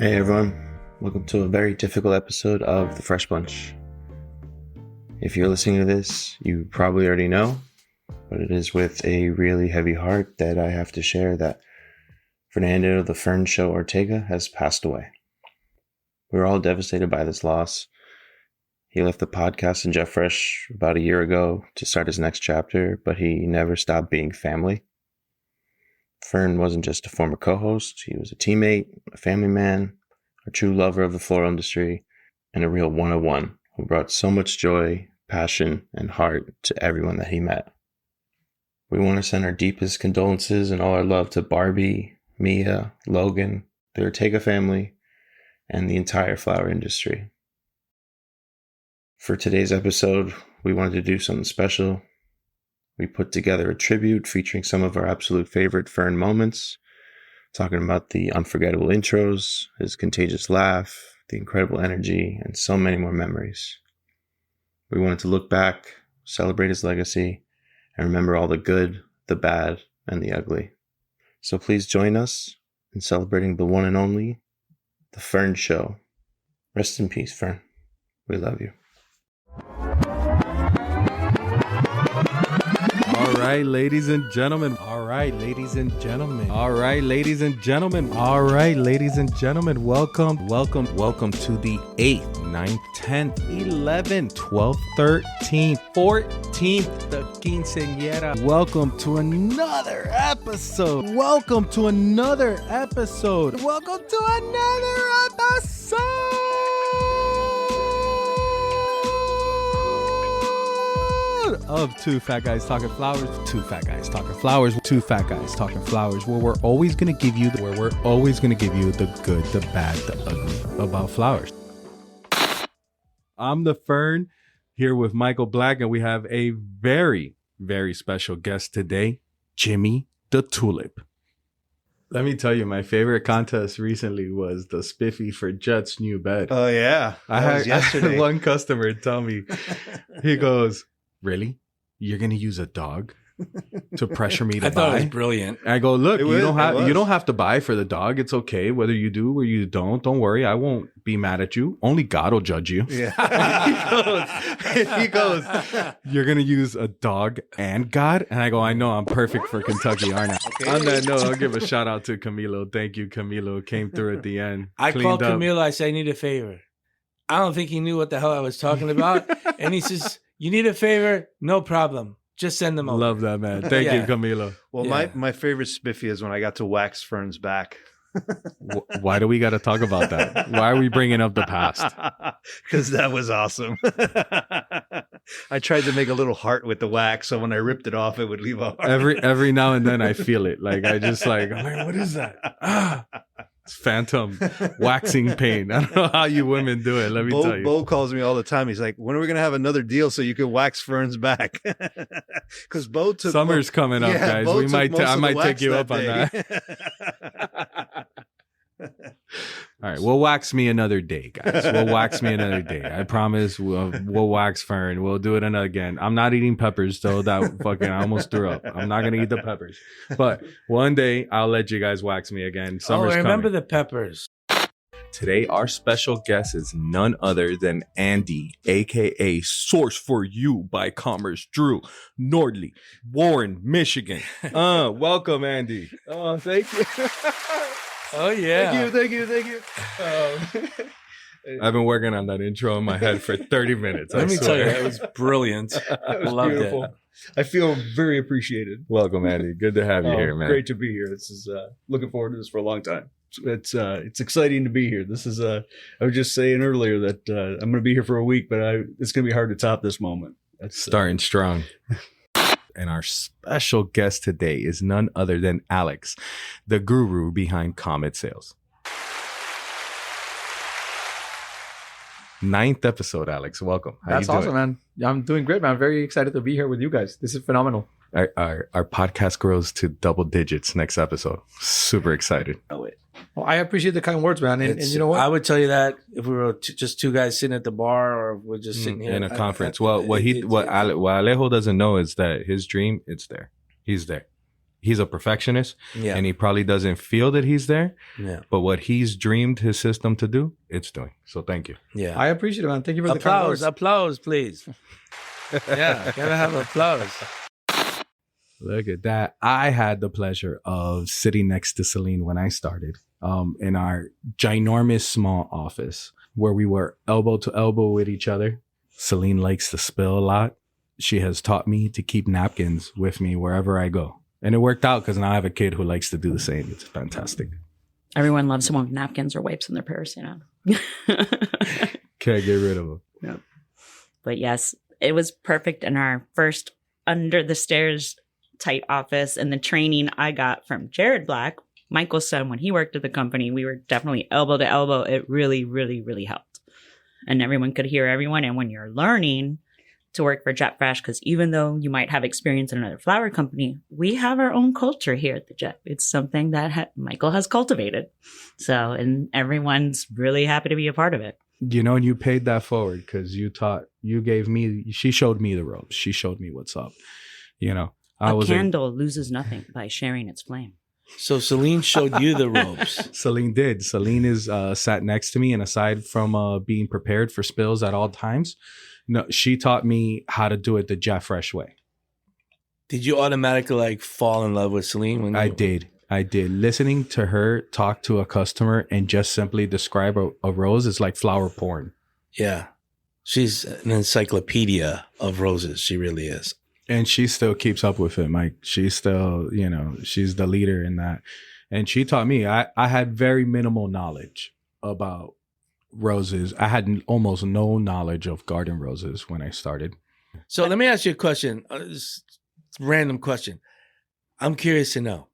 Hey everyone, welcome to a very difficult episode of The Fresh Bunch. If you're listening to this, you probably already know, but it is with a really heavy heart that I have to share that Fernando of the Fern Show Ortega has passed away. We're all devastated by this loss. He left the podcast and Jeff Fresh about a year ago to start his next chapter, but he never stopped being family. Fern wasn't just a former co-host, he was a teammate, a family man, a true lover of the floral industry, and a real one-on-one who brought so much joy, passion, and heart to everyone that he met. We want to send our deepest condolences and all our love to Barbie, Mia, Logan, the Ortega family, and the entire flower industry. For today's episode, we wanted to do something special. We put together a tribute featuring some of our absolute favorite Fern moments, talking about the unforgettable intros, his contagious laugh, the incredible energy, and so many more memories. We wanted to look back, celebrate his legacy, and remember all the good, the bad, and the ugly. So please join us in celebrating the one and only, the Fern Show. Rest in peace, Fern. We love you. All right, ladies and gentlemen. All right, ladies and gentlemen. All right, ladies and gentlemen. All right, ladies and gentlemen. Welcome to the 8th, 9th, 10th, 11th, 12th, 13th, 14th, the quinceañera. Welcome to another episode. Welcome to another episode. Welcome to another episode of Two Fat Guys Talking Flowers. Two Fat Guys Talking Flowers. Two Fat Guys Talking Flowers. Where we're always gonna give you the good, the bad, the ugly about flowers. I'm the Fern here with Michael Black, and we have a very, very special guest today, Jimmy the Tulip. Let me tell you, my favorite contest recently was the Spiffy for Jet's new bed. Oh yeah, I had one customer tell me, he goes, "Really? You're gonna use a dog to pressure me to buy?" I thought it was brilliant. I go, "Look, It you was. don't have to buy for the dog. It's okay whether you do or you don't. Don't worry, I won't be mad at you. Only God will judge you." Yeah. he goes, "You're gonna use a dog and God?" And I go, "I know, I'm perfect for Kentucky, aren't I?" Okay. On that note, I'll give a shout out to Camilo. Thank you, Camilo. Came through at the end. I Cleaned called up. Camilo. I said, "I need a favor." I don't think he knew what the hell I was talking about. And he says, "You need a favor? No problem. Just send them over." Love that, man. Thank you, Yeah. Camilo. Well, Yeah. my favorite spiffy is when I got to wax Fern's back. Why do we got to talk about that? Why are we bringing up the past? Because that was awesome. I tried to make a little heart with the wax, so when I ripped it off, it would leave a heart. Every now and then I feel it. Like I just like, I'm like, what is that? It's phantom waxing pain. I don't know how you women do it. Let me tell you. Bo calls me all the time. He's like, "When are we gonna have another deal so you can wax Fern's back?" Because Bo took Summer's coming up, guys. Bo We took might. most I of the might take wax you up on day. that. All right, we'll wax me another day, guys. We'll wax me another day. I promise. We'll wax Fern. We'll do it again. I'm not eating peppers, though. That fucking I almost threw up. I'm not gonna eat the peppers. But one day I'll let you guys wax me again. Summer's I remember coming. the peppers. Today, our special guest is none other than Andy, aka Source for You by Commerce Drew, Nordley, Warren, Michigan. Welcome, Andy. Oh, thank you. Oh, yeah. Thank you. I've been working on that intro in my head for 30 minutes. Let I me swear. tell you, it was brilliant. That was Loved beautiful. it. I feel very appreciated. Welcome, Andy. Good to have you here, man. Great to be here. This is looking forward to this for a long time. It's exciting to be here. This is I was just saying earlier that I'm going to be here for a week, but it's going to be hard to top this moment. That's Starting strong. And our special guest today is none other than Alex, the guru behind Comet Sales. 9th episode, Alex. Welcome. How That's you doing? awesome, man. I'm doing great, man. I'm very excited to be here with you guys. This is phenomenal. Our podcast grows to double digits next episode. Super excited. Oh, wait. Well, I appreciate the kind words, man. And you know what? I would tell you that if we were just two guys sitting at the bar or we're just sitting here in a conference. What Alejo doesn't know is that his dream, it's there. He's there. he's a perfectionist, Yeah. and he probably doesn't feel that he's there. Yeah. But what he's dreamed his system to do, it's doing. So thank you. Yeah. I appreciate it, man. Thank you for the kind words. Applause, please. Yeah. Gotta have applause. Look at that. I had the pleasure of sitting next to Celine when I started in our ginormous small office where we were elbow to elbow with each other. Celine likes to spill a lot. She has taught me to keep napkins with me wherever I go. And it worked out because now I have a kid who likes to do the same. It's fantastic. Everyone loves someone with napkins or wipes in their purse, you know. Can't get rid of them. Yep. But yes, it was perfect in our first under the stairs tight office, and the training I got from Jared Black, Michael's son, when he worked at the company. We were definitely elbow to elbow. It really, really, really helped. And everyone could hear everyone. And when you're learning to work for Jet Fresh, because even though you might have experience in another flower company, we have our own culture here at the Jet. It's something that Michael has cultivated. So, and everyone's really happy to be a part of it. You know, and you paid that forward because she showed me the ropes. She showed me what's up. You know, A candle loses nothing by sharing its flame. So Celine showed you the ropes. Celine did. Celine is sat next to me, and aside from being prepared for spills at all times, no, she taught me how to do it the Jet Fresh way. Did you automatically fall in love with Celine? When I did. Listening to her talk to a customer and just simply describe a rose is like flower porn. Yeah. She's an encyclopedia of roses. She really is. And she still keeps up with it, Mike. She's still, she's the leader in that. And she taught me, I had very minimal knowledge about roses. I had almost no knowledge of garden roses when I started. So let me ask you a question. Random question. I'm curious to know,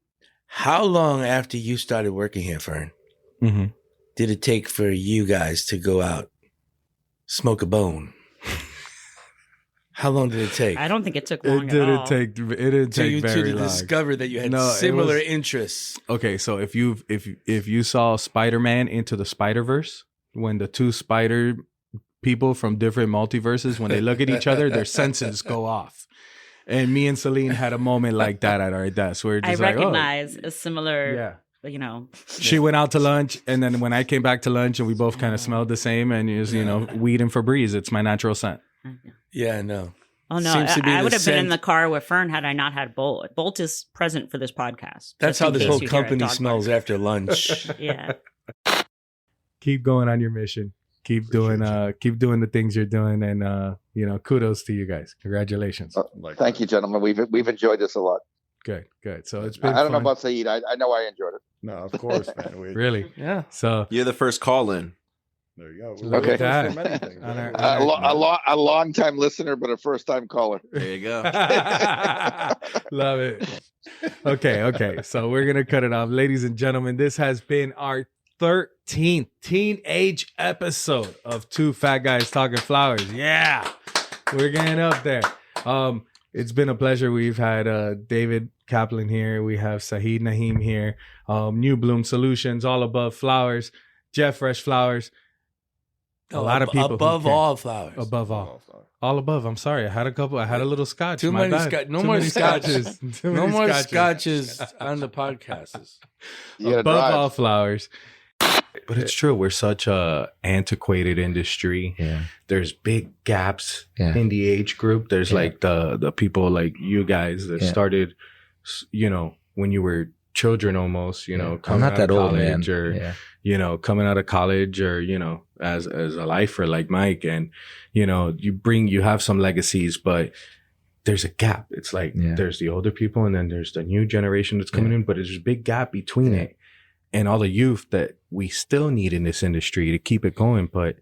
how long after you started working here, Fern, did it take for you guys to go out, smoke a bone? How long did it take? I don't think it took long It didn't take very to long. discover that you had similar interests. Okay, so if you saw Spider-Man Into the Spider-Verse, when the two spider people from different multiverses, when they look at each other, their senses go off. And me and Celine had a moment like that at our desk. We're just I recognize a similar, She went out to lunch, and then when I came back to lunch, and we both kind of smelled the same, and it was, weed and Febreze. It's my natural scent. Yeah, I know. Oh, no. I would have been in the car with Fern had I not had Bolt. Bolt is present for this podcast. That's how this whole company smells after lunch. Yeah. Keep going on your mission. Keep doing the things you're doing, and kudos to you guys. Congratulations. Thank you, gentlemen. We've enjoyed this a lot. Good. So it's been. I don't know about Saeed. I know I enjoyed it. No, of course, man. Really? Yeah. So you're the first call in. There you go. Okay. A A long time listener, but a first time caller. There you go. Love it. Okay. So we're gonna cut it off, ladies and gentlemen. This has been our 13th teenage episode of Two Fat Guys Talking Flowers. Yeah, we're getting up there. It's been a pleasure. We've had David Kaplan here. We have Saheed Naheem here. New Bloom Solutions, All Above Flowers, Jet Fresh Flowers. A lot of people above all flowers. Above all. All above. I'm sorry. I had a little scotch. Too many scotches. No more scotches. No more scotches. scotches on the podcast. Above all flowers. But it's true. We're such a antiquated industry. Yeah. There's big gaps in the age group. There's like the people like you guys that started, when you were children almost, coming I'm not out that of old, college man. or, coming out of college or, as a lifer like Mike, and, you have some legacies, but there's a gap. It's like there's the older people and then there's the new generation that's coming in, but there's a big gap between it. And all the youth that we still need in this industry to keep it going. But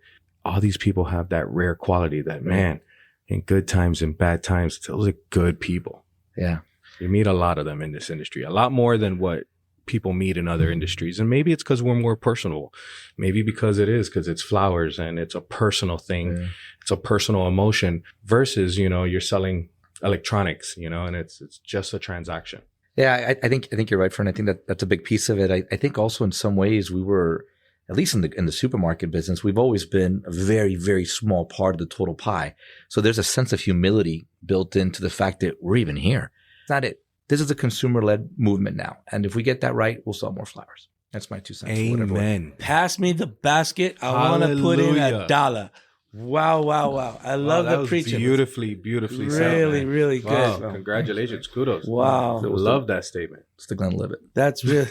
all these people have that rare quality that, man, in good times and bad times, those are good people. Yeah. You meet a lot of them in this industry, a lot more than what people meet in other industries. And maybe it's because we're more personal. Maybe because it's flowers and it's a personal thing. Yeah. It's a personal emotion versus, you're selling electronics, and it's just a transaction. Yeah, I think you're right, Fern. I think that's a big piece of it. I think also in some ways we were, at least in the supermarket business, we've always been a very, very small part of the total pie. So there's a sense of humility built into the fact that we're even here. It's not it. this is a consumer-led movement now. And if we get that right, we'll sell more flowers. That's my 2 cents. Amen. Pass me the basket. I want to put in Hallelujah. $1. Wow. I love that the was preaching. Beautifully said, Really, man. really good. Wow. Congratulations. Kudos. Wow. Love that statement. It's the Glenlivet. That's really,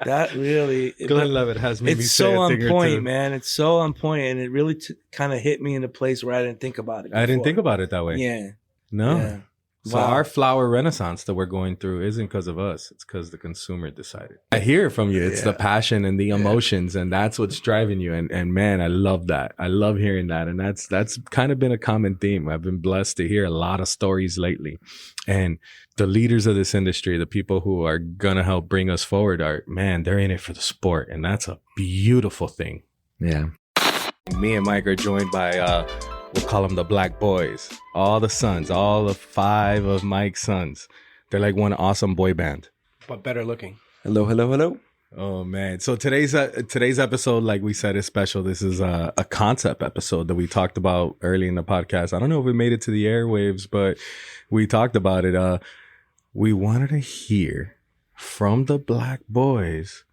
that really. Glenlivet has made me It's say so a on thing or point, two. man. It's so on point, and it really kind of hit me in a place where I didn't think about it. I didn't before. think about it that way. Yeah. No. Yeah. So Wow. our flower renaissance that we're going through isn't because of us. It's because the consumer decided. I hear it from you. It's the passion and the emotions, and that's what's driving you. And man, I love that. I love hearing that. And that's kind of been a common theme. I've been blessed to hear a lot of stories lately. And the leaders of this industry, the people who are going to help bring us forward they're in it for the sport. And that's a beautiful thing. Yeah. Me and Mike are joined by, we'll call them the Black Boys. All the sons, all the 5 of Mike's sons. They're like one awesome boy band. But better looking. Hello. Oh man! So today's episode, like we said, is special. This is a concept episode that we talked about early in the podcast. I don't know if we made it to the airwaves, but we talked about it. We wanted to hear from the Black Boys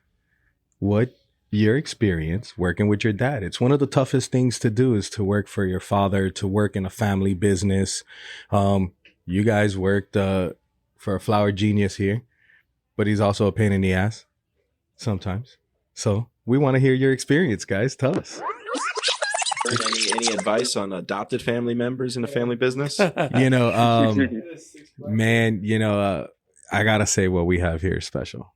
what your experience working with your dad. It's one of the toughest things to do is to work for your father, to work in a family business. You guys worked for a flower genius here, but he's also a pain in the ass sometimes. So we want to hear your experience, guys. Tell us. Any advice on adopted family members in the family business? Man, I gotta say what we have here is special.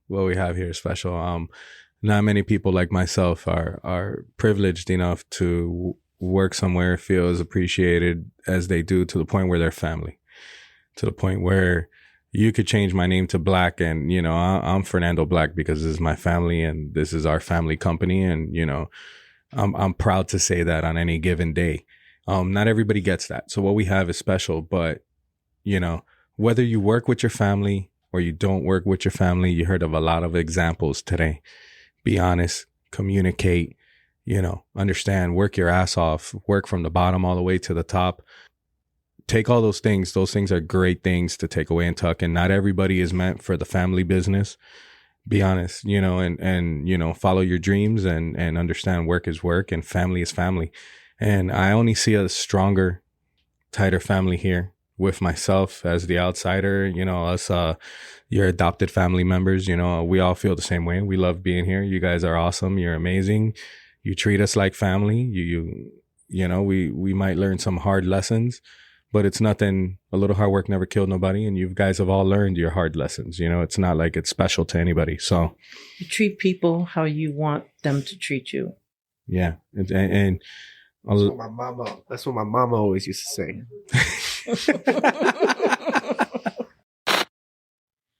Not many people like myself are privileged enough to work somewhere, feel as appreciated as they do, to the point where they're family, to the point where you could change my name to Black, and I'm Fernando Black because this is my family and this is our family company, and I'm proud to say that on any given day. Not everybody gets that, so what we have is special. But whether you work with your family or you don't work with your family, you heard of a lot of examples today. Be honest, communicate, understand, work your ass off, work from the bottom all the way to the top. Take all those things. Those things are great things to take away and tuck. And not everybody is meant for the family business. Be honest, and follow your dreams and understand work is work and family is family. And I only see a stronger, tighter family here with myself as the outsider, us, your adopted family members, we all feel the same way. We love being here. You guys are awesome. You're amazing. You treat us like family. We might learn some hard lessons, but it's nothing. A little hard work never killed nobody. And you guys have all learned your hard lessons. It's not like it's special to anybody. So you treat people how you want them to treat you. Yeah. That's what my mama always used to say.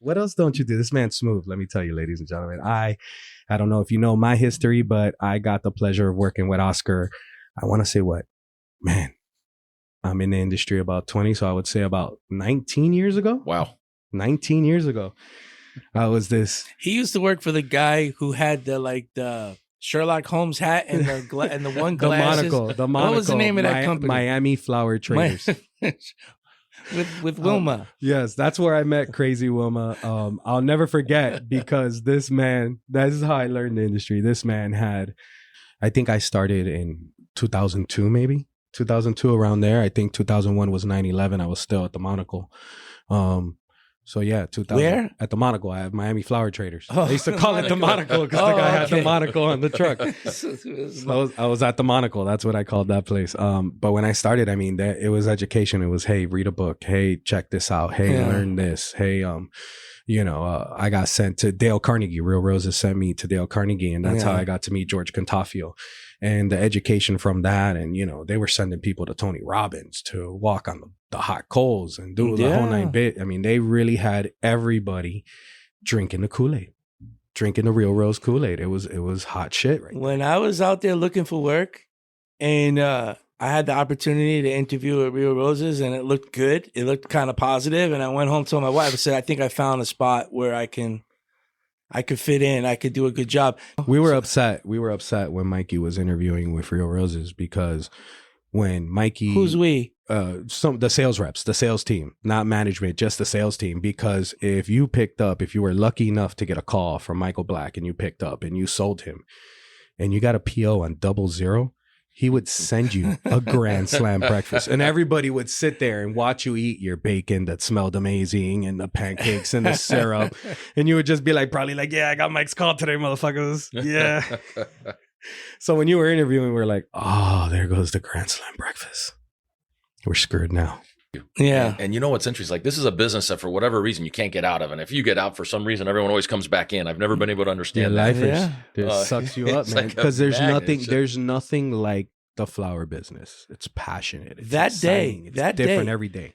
What else don't you do? This man's smooth. Let me tell you, ladies and gentlemen. I don't know if you know my history, but I got the pleasure of working with Oscar. I want to say I'm in the industry about 20, so I would say about 19 years ago. Wow. 19 years ago. I was this. He used to work for the guy who had the Sherlock Holmes hat and the one glasses. The monocle. What was the name of that company? Miami Flower Traders. with Wilma. Yes, that's where I met Crazy Wilma. I'll never forget because this man, that is how I learned the industry. This man I think I started in 2002, maybe 2002, around there. I think 2001 was 9/11. I was still at the monocle. So yeah, 2000. Where? At the monocle. I have Miami Flower Traders. Oh, I used to call it the monocle because the guy had the monocle on the truck. So I was at the monocle. That's what I called that place. But when I started, it was education. It was, hey, read a book. Hey, check this out. Hey, learn this. Hey, I got sent to Dale Carnegie. Real Roses sent me to Dale Carnegie, and that's how I got to meet George Contafio. And the education from that, and they were sending people to Tony Robbins to walk on the hot coals and do the whole 9 bit. They really had everybody drinking the Kool-Aid, drinking the Real Rose Kool-Aid. It was hot shit, right? When I was out there looking for work, and I had the opportunity to interview at Real Roses, and it looked good. It looked kind of positive, and I went home, told my wife, I said, I think I found a spot where I could fit in. I could do a good job. We were upset. We were upset when Mikey was interviewing with Real Roses because when Mikey... Who's we? the sales reps, the sales team, not management, just the sales team. Because if you were lucky enough to get a call from Michael Black and you picked up and you sold him and you got a PO on 00, he would send you a Grand Slam breakfast, and everybody would sit there and watch you eat your bacon that smelled amazing and the pancakes and the syrup. And you would just be like, probably like, yeah, I got Mike's call today, motherfuckers. Yeah. So when you were interviewing, we're like, oh, there goes the Grand Slam breakfast. We're screwed now. Yeah. And you know what's interesting? Like, this is a business that for whatever reason you can't get out of. And if you get out for some reason, everyone always comes back in. I've never been able to understand that. Lifers. It sucks you up, it's man. like a Because magnet. there's nothing like the flower business. It's passionate. It's That exciting. day, It's that different day. every day.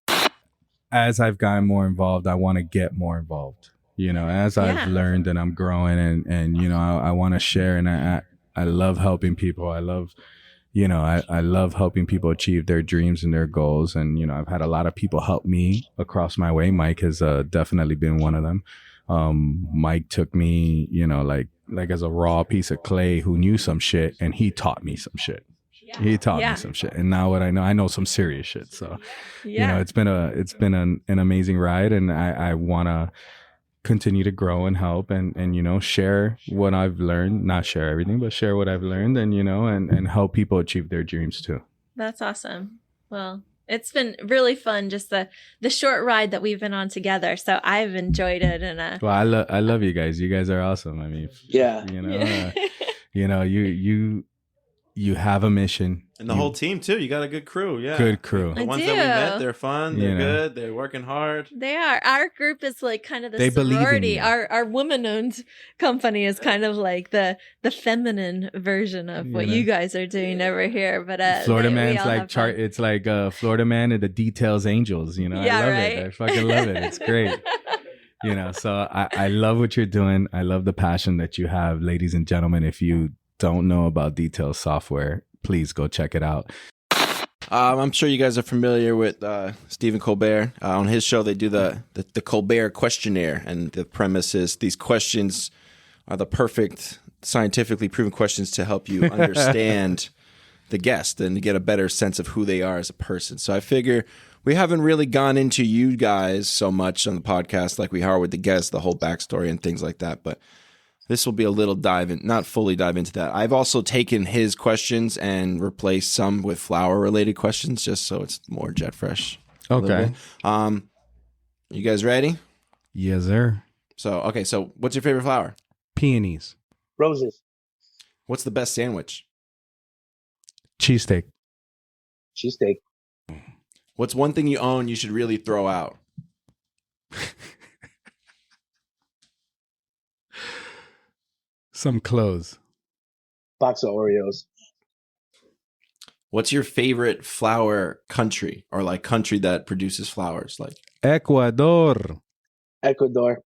As I've gotten more involved, I want to get more involved. You know, as I've learned and I'm growing and you know, I want to share, and I love helping people. I love helping people achieve their dreams and their goals. And, you know, I've had a lot of people help me across my way. Mike has definitely been one of them. Mike took me, you know, like as a raw piece of clay who knew some shit, and he taught me some shit. He taught me some shit. And now what I know some serious shit. So, you know, it's been an amazing ride, and I want to continue to grow and help and you know, share what I've learned, not share everything, but share what I've learned, and you know, and help people achieve their dreams too. That's awesome. Well, it's been really fun, just the short ride that we've been on together. So I've enjoyed it. And well, I love you guys. You guys are awesome. I mean, you know, you know, you have a mission. And the whole team, too. You got a good crew. Yeah. Good crew. The I ones do. that we met, they're fun. They're You know. good. They're working hard. they are. Our group is like kind of the They believe in sorority. you. Our woman-owned company is kind of like the feminine version of what know. you guys are doing over here. But Florida we Man's all like have fun. it's like Florida Man and the Details Angels, you know. Yeah, I love right? it. I fucking love it. It's great. You know, so I love what you're doing. I love the passion that you have, ladies and gentlemen. If you don't know about Details software, please go check it out. I'm sure you guys are familiar with Stephen Colbert. On his show, they do the Colbert questionnaire, and the premise is these questions are the perfect scientifically proven questions to help you understand the guest and to get a better sense of who they are as a person. So I figure we haven't really gone into you guys so much on the podcast like we are with the guests, the whole backstory and things like that, but this will be a little not fully dive into that. I've also taken his questions and replaced some with flower-related questions, just so it's more jet fresh. Okay. You guys ready? Yes, sir. So what's your favorite flower? Peonies. Roses. What's the best sandwich? Cheesesteak. Cheesesteak. What's one thing you own you should really throw out? Some clothes. Box of Oreos. What's your favorite flower country, or like country that produces flowers? Like Ecuador. Ecuador.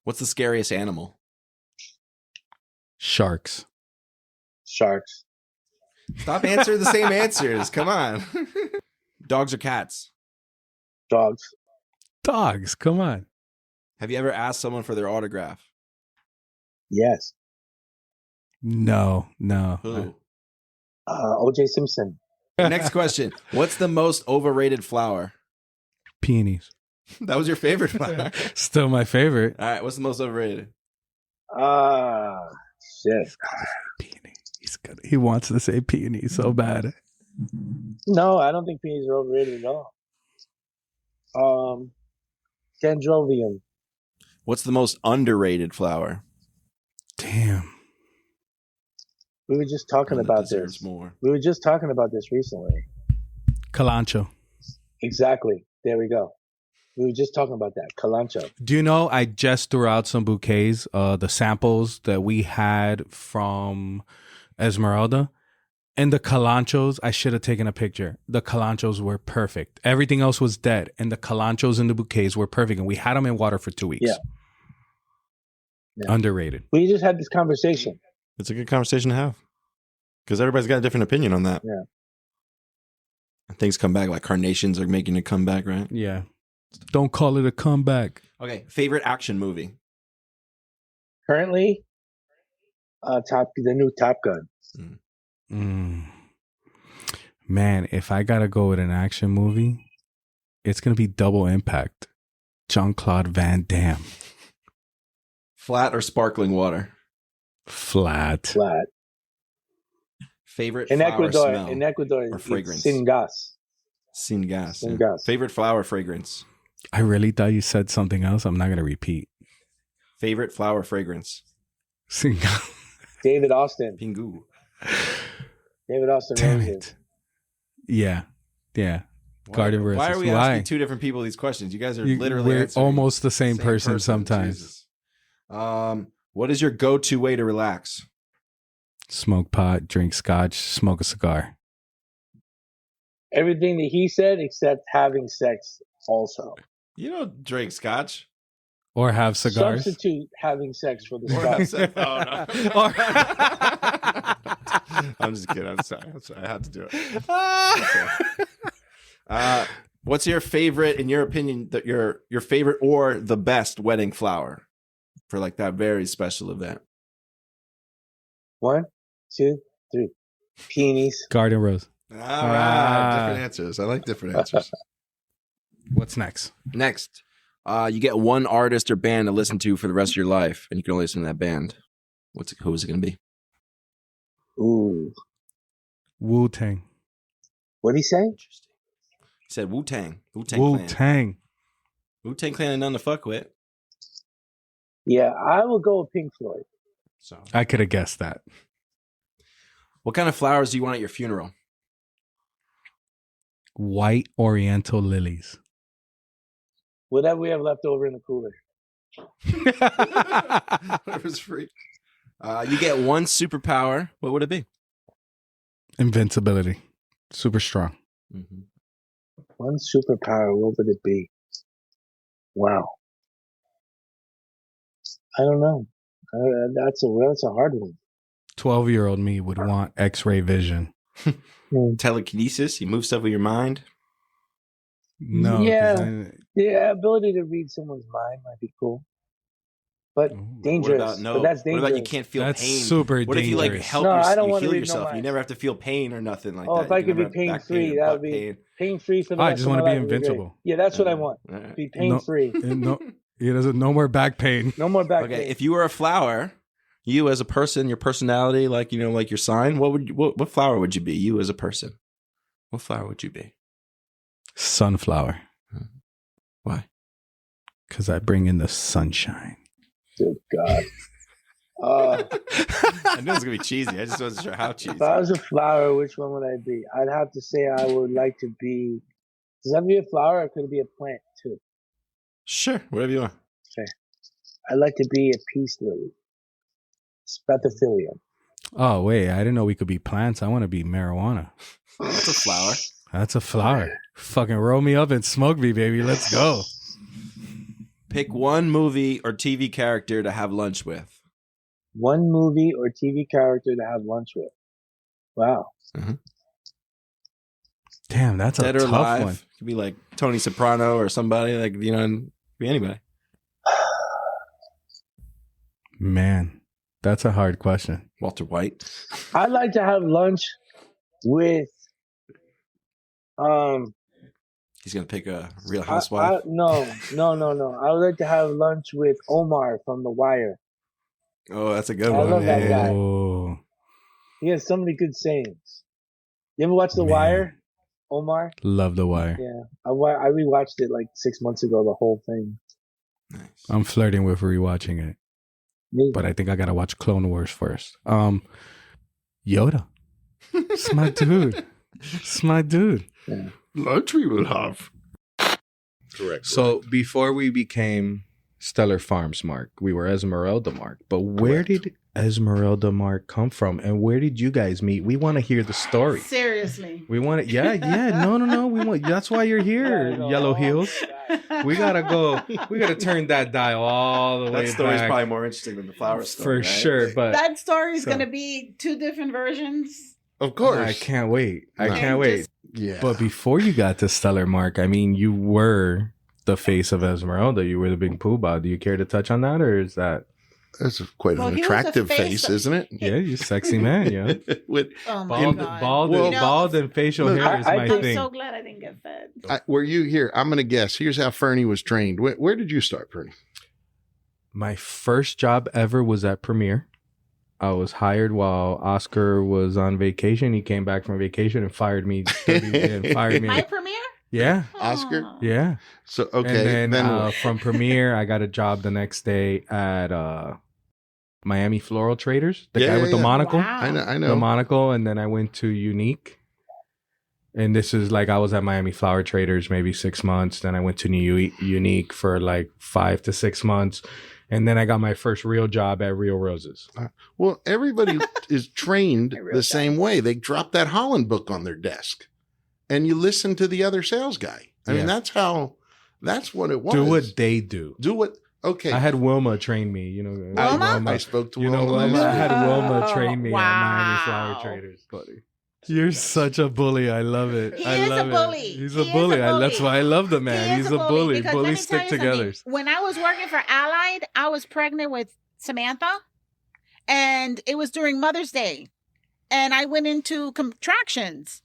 What's the scariest animal? Sharks. Sharks. Stop answering the same answers. Come on. Dogs or cats? Dogs. Dogs. Come on. Have you ever asked someone for their autograph? Yes. No. Who? O.J. Simpson. Next question. What's the most overrated flower? Peonies. That was your favorite flower? Still my favorite. All right. What's the most overrated? Shit. Peony. He wants to say peony so bad. No, I don't think peonies are overrated at all. Dendrobium. What's the most underrated flower? Damn. We were just talking about this. More. We were just talking about this recently. Calancho. Exactly. There we go. We were just talking about that. Calancho. Do you know I just threw out some bouquets, the samples that we had from Esmeralda, and the calanchos. I should have taken a picture. The calanchos were perfect. Everything else was dead, and the calanchos in the bouquets were perfect, and we had them in water for 2 weeks. Yeah. Underrated. We just had this conversation. It's a good conversation to have because everybody's got a different opinion on that. Yeah. Things come back, like carnations are making a comeback, right? Yeah. Don't call it a comeback. Okay. Favorite action movie? Currently, the new Top Gun. Mm. Man, if I gotta go with an action movie, it's gonna be Double Impact. Jean-Claude Van Damme. Flat or sparkling water? Flat. Favorite In flower Ecuador, smell or or fragrance? Singas. Singas. Singas. Favorite flower fragrance? I really thought you said something else. I'm not gonna repeat. Favorite flower fragrance? Singas. David Austin. Pingu. David Austin. Damn Roses. it. Yeah. Garden Roses. Why are we asking two different people these questions? You guys are literally we're answering almost the same person sometimes. Jesus. What is your go-to way to relax? Smoke pot, drink scotch, smoke a cigar. Everything that he said except having sex also. You don't drink scotch. Or have cigars. Substitute having sex for the Or have scotch. sex. Oh, no. I'm just kidding. I'm sorry. I had to do it. What's your favorite, in your opinion, that your favorite or the best wedding flower for like that very special event? 1, 2, 3. Peonies. Garden rose. All right. Different answers. I like different answers. What's next? Next, you get one artist or band to listen to for the rest of your life, and you can only listen to that band. Who is it going to be? Ooh. Wu-Tang. What'd he say? He said Wu-Tang. Wu-Tang. Wu-Tang Clan ain't nothing to fuck with. Yeah, I will go with Pink Floyd. So, I could have guessed that. what kind of flowers do you want at your funeral? White Oriental lilies. Whatever we have left over in the cooler. Whatever's free. You get one superpower. What would it be? Invincibility. Super strong. Mm-hmm. One superpower, what would it be? Wow. I don't know. That's a hard one. 12-year-old me would want X-ray vision. Telekinesis. You move stuff with your mind. No. Yeah. The ability to read someone's mind might be cool. But dangerous. What about, no. But that's dangerous. What about you can't feel That's pain? super What if you like dangerous. help No, I don't you wanna heal read no yourself? You minds. never have to feel pain or nothing like Oh, that. if I You could never be have back pain-free, pain or that butt would be pain. pain-free for the I rest just of my want to be life would great. invincible. Yeah, that's what I want. Alright. Be pain-free. No more back pain. No more back Okay, pain. if you were a flower, you as a person, your personality, like like your sign, what flower would you be? You as a person, what flower would you be? Sunflower. Why? Because I bring in the sunshine. Good God. I knew it was gonna be cheesy. I just wasn't sure how cheesy. If I was a flower, which one would I be? I'd have to say I would like to be. Does that be a flower or could it be a plant too? Sure, whatever you want. Okay. I'd like to be a peace lily. Spatophilia. Oh, wait. I didn't know we could be plants. I want to be marijuana. That's a flower. That's a flower. Fucking roll me up and smoke me, baby. Let's go. Pick one movie or TV character to have lunch with. One movie or TV character to have lunch with. Wow. Mm-hmm. Damn, that's Dead a or tough alive. one. Could be like Tony Soprano or somebody like could be anybody. Man, that's a hard question. Walter White. I'd like to have lunch with He's gonna pick a Real Housewife. No. I would like to have lunch with Omar from The Wire. Oh, that's a good I one. love that guy. Oh, He has so many good sayings. You ever watch The Wire, Omar? love The Wire. Yeah, I rewatched it like 6 months ago. The whole thing. Nice. I'm flirting with rewatching it, but I think I gotta watch Clone Wars first. Yoda. It's my dude. It's my dude. Yeah. Lunch we will have. Correct. So before we became Stellar Farms, Mark, we were Esmeralda, Mark. But where did Esmeralda, Mark, come from, and where did you guys meet? We want to hear the story. Seriously. We want to, yeah. No. We want. That's why you're here, Yellow Heels. We gotta go. We gotta turn that dial all the way That story's back. probably more interesting than the flower story. For right? sure. But That story is so- going to be two different versions. Of course. I can't wait. I No. can't wait. Yeah. But before you got to Stellar, Mark, I mean, you were the face of Esmeralda. You were the big poobah. Do you care to touch on that, or is that? That's quite Well, an he was a attractive face face, isn't it? Yeah, you're a sexy man, yeah. With Oh my God. Bald and facial hair is my I'm thing. so glad I didn't get fed. were you here? I'm going to guess. Here's how Fernie was trained. Where did you start, Fernie? My first job ever was at Premiere. I was hired while Oscar was on vacation. He came back from vacation and fired me. My Premiere? Yeah. Oscar? Yeah. So, okay. And then from Premiere, I got a job the next day at Miami Floral Traders. The guy with the monocle. Wow. I know. The monocle. And then I went to Unique. And this is like I was at Miami Flower Traders maybe 6 months. Then I went to Unique for like 5 to 6 months. And then I got my first real job at Real Roses. Well, everybody is trained the same way. They drop that Holland book on their desk and you listen to the other sales guy. I mean, that's what it was. Do what they do. Okay. I had Wilma train me, you know. Wilma? I spoke to Wilma. Wilma. I had Wilma train me Wow. at Miami Flower Traders, buddy. You're such a bully. I love it. He I is love a bully. It. He's He a is a bully. bully. That's why I love the man. He's a bully. because let me Bullies tell stick you together. something. When I was working for Allied, I was pregnant with Samantha, and it was during Mother's Day, and I went into contractions,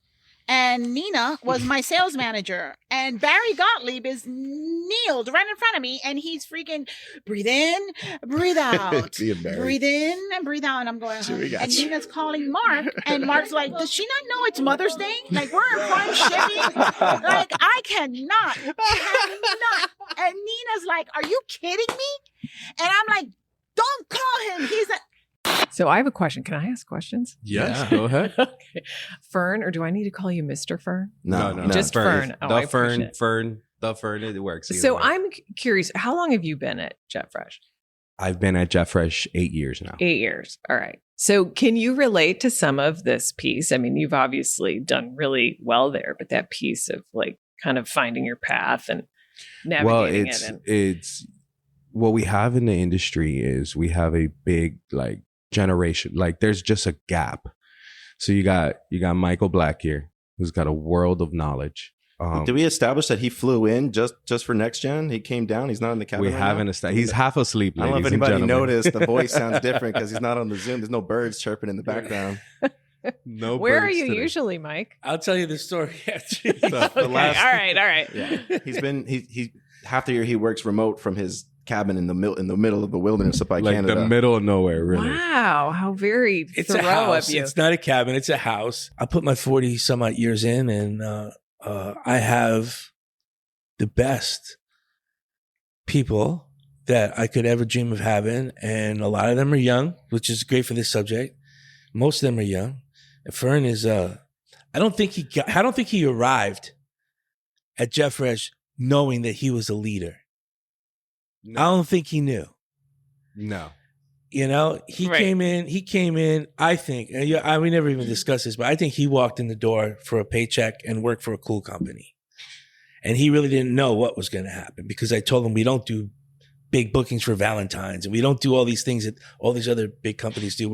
and Nina was my sales manager, and Barry Gottlieb is kneeled right in front of me, and he's freaking breathe in, breathe out, breathe in and breathe out, and I'm going, and Nina's calling Mark, and Mark's like, does she not know it's Mother's Day? Like, we're in prime shipping. Like, I cannot. And Nina's like, are you kidding me? And I'm like, don't call him. He's a So I have a question. Can I ask questions? Yes, go ahead. Okay. Fern, or do I need to call you Mr. Fern? No. Just Fern. Oh, I appreciate it. The Fern, it works. So I'm curious, how long have you been at Jet Fresh? I've been at Jet Fresh 8 years now. 8 years. All right. So can you relate to some of this piece? I mean, you've obviously done really well there, but that piece of like kind of finding your path and navigating it's what we have in the industry is we have a big like generation, like there's just a gap. So you got Michael Black here, who's got a world of knowledge. Did we establish that he flew in just for next gen? He came down. He's not in the cabin. We haven't established. He's half asleep. I don't know if anybody noticed. The voice sounds different because he's not on the Zoom. There's no birds chirping in the background. No. Where are you usually, Mike? I'll tell you the story after. Okay, all right. Yeah, he half the year he works remote from his cabin in the middle of the wilderness up by like Canada. the middle of nowhere, really. Wow, how very It's thorough a house. of you. It's not a cabin. It's a house. I put my 40 some odd years in, and I have the best people that I could ever dream of having, and a lot of them are young, which is great for this subject. Most of them are young. And Fern is I don't think he arrived at Jet Fresh knowing that he was a leader. No. I don't think he knew. No. You know, he came in, I think, and we never even discussed this, but I think he walked in the door for a paycheck and worked for a cool company. And he really didn't know what was going to happen because I told him we don't do big bookings for Valentine's and we don't do all these things that all these other big companies do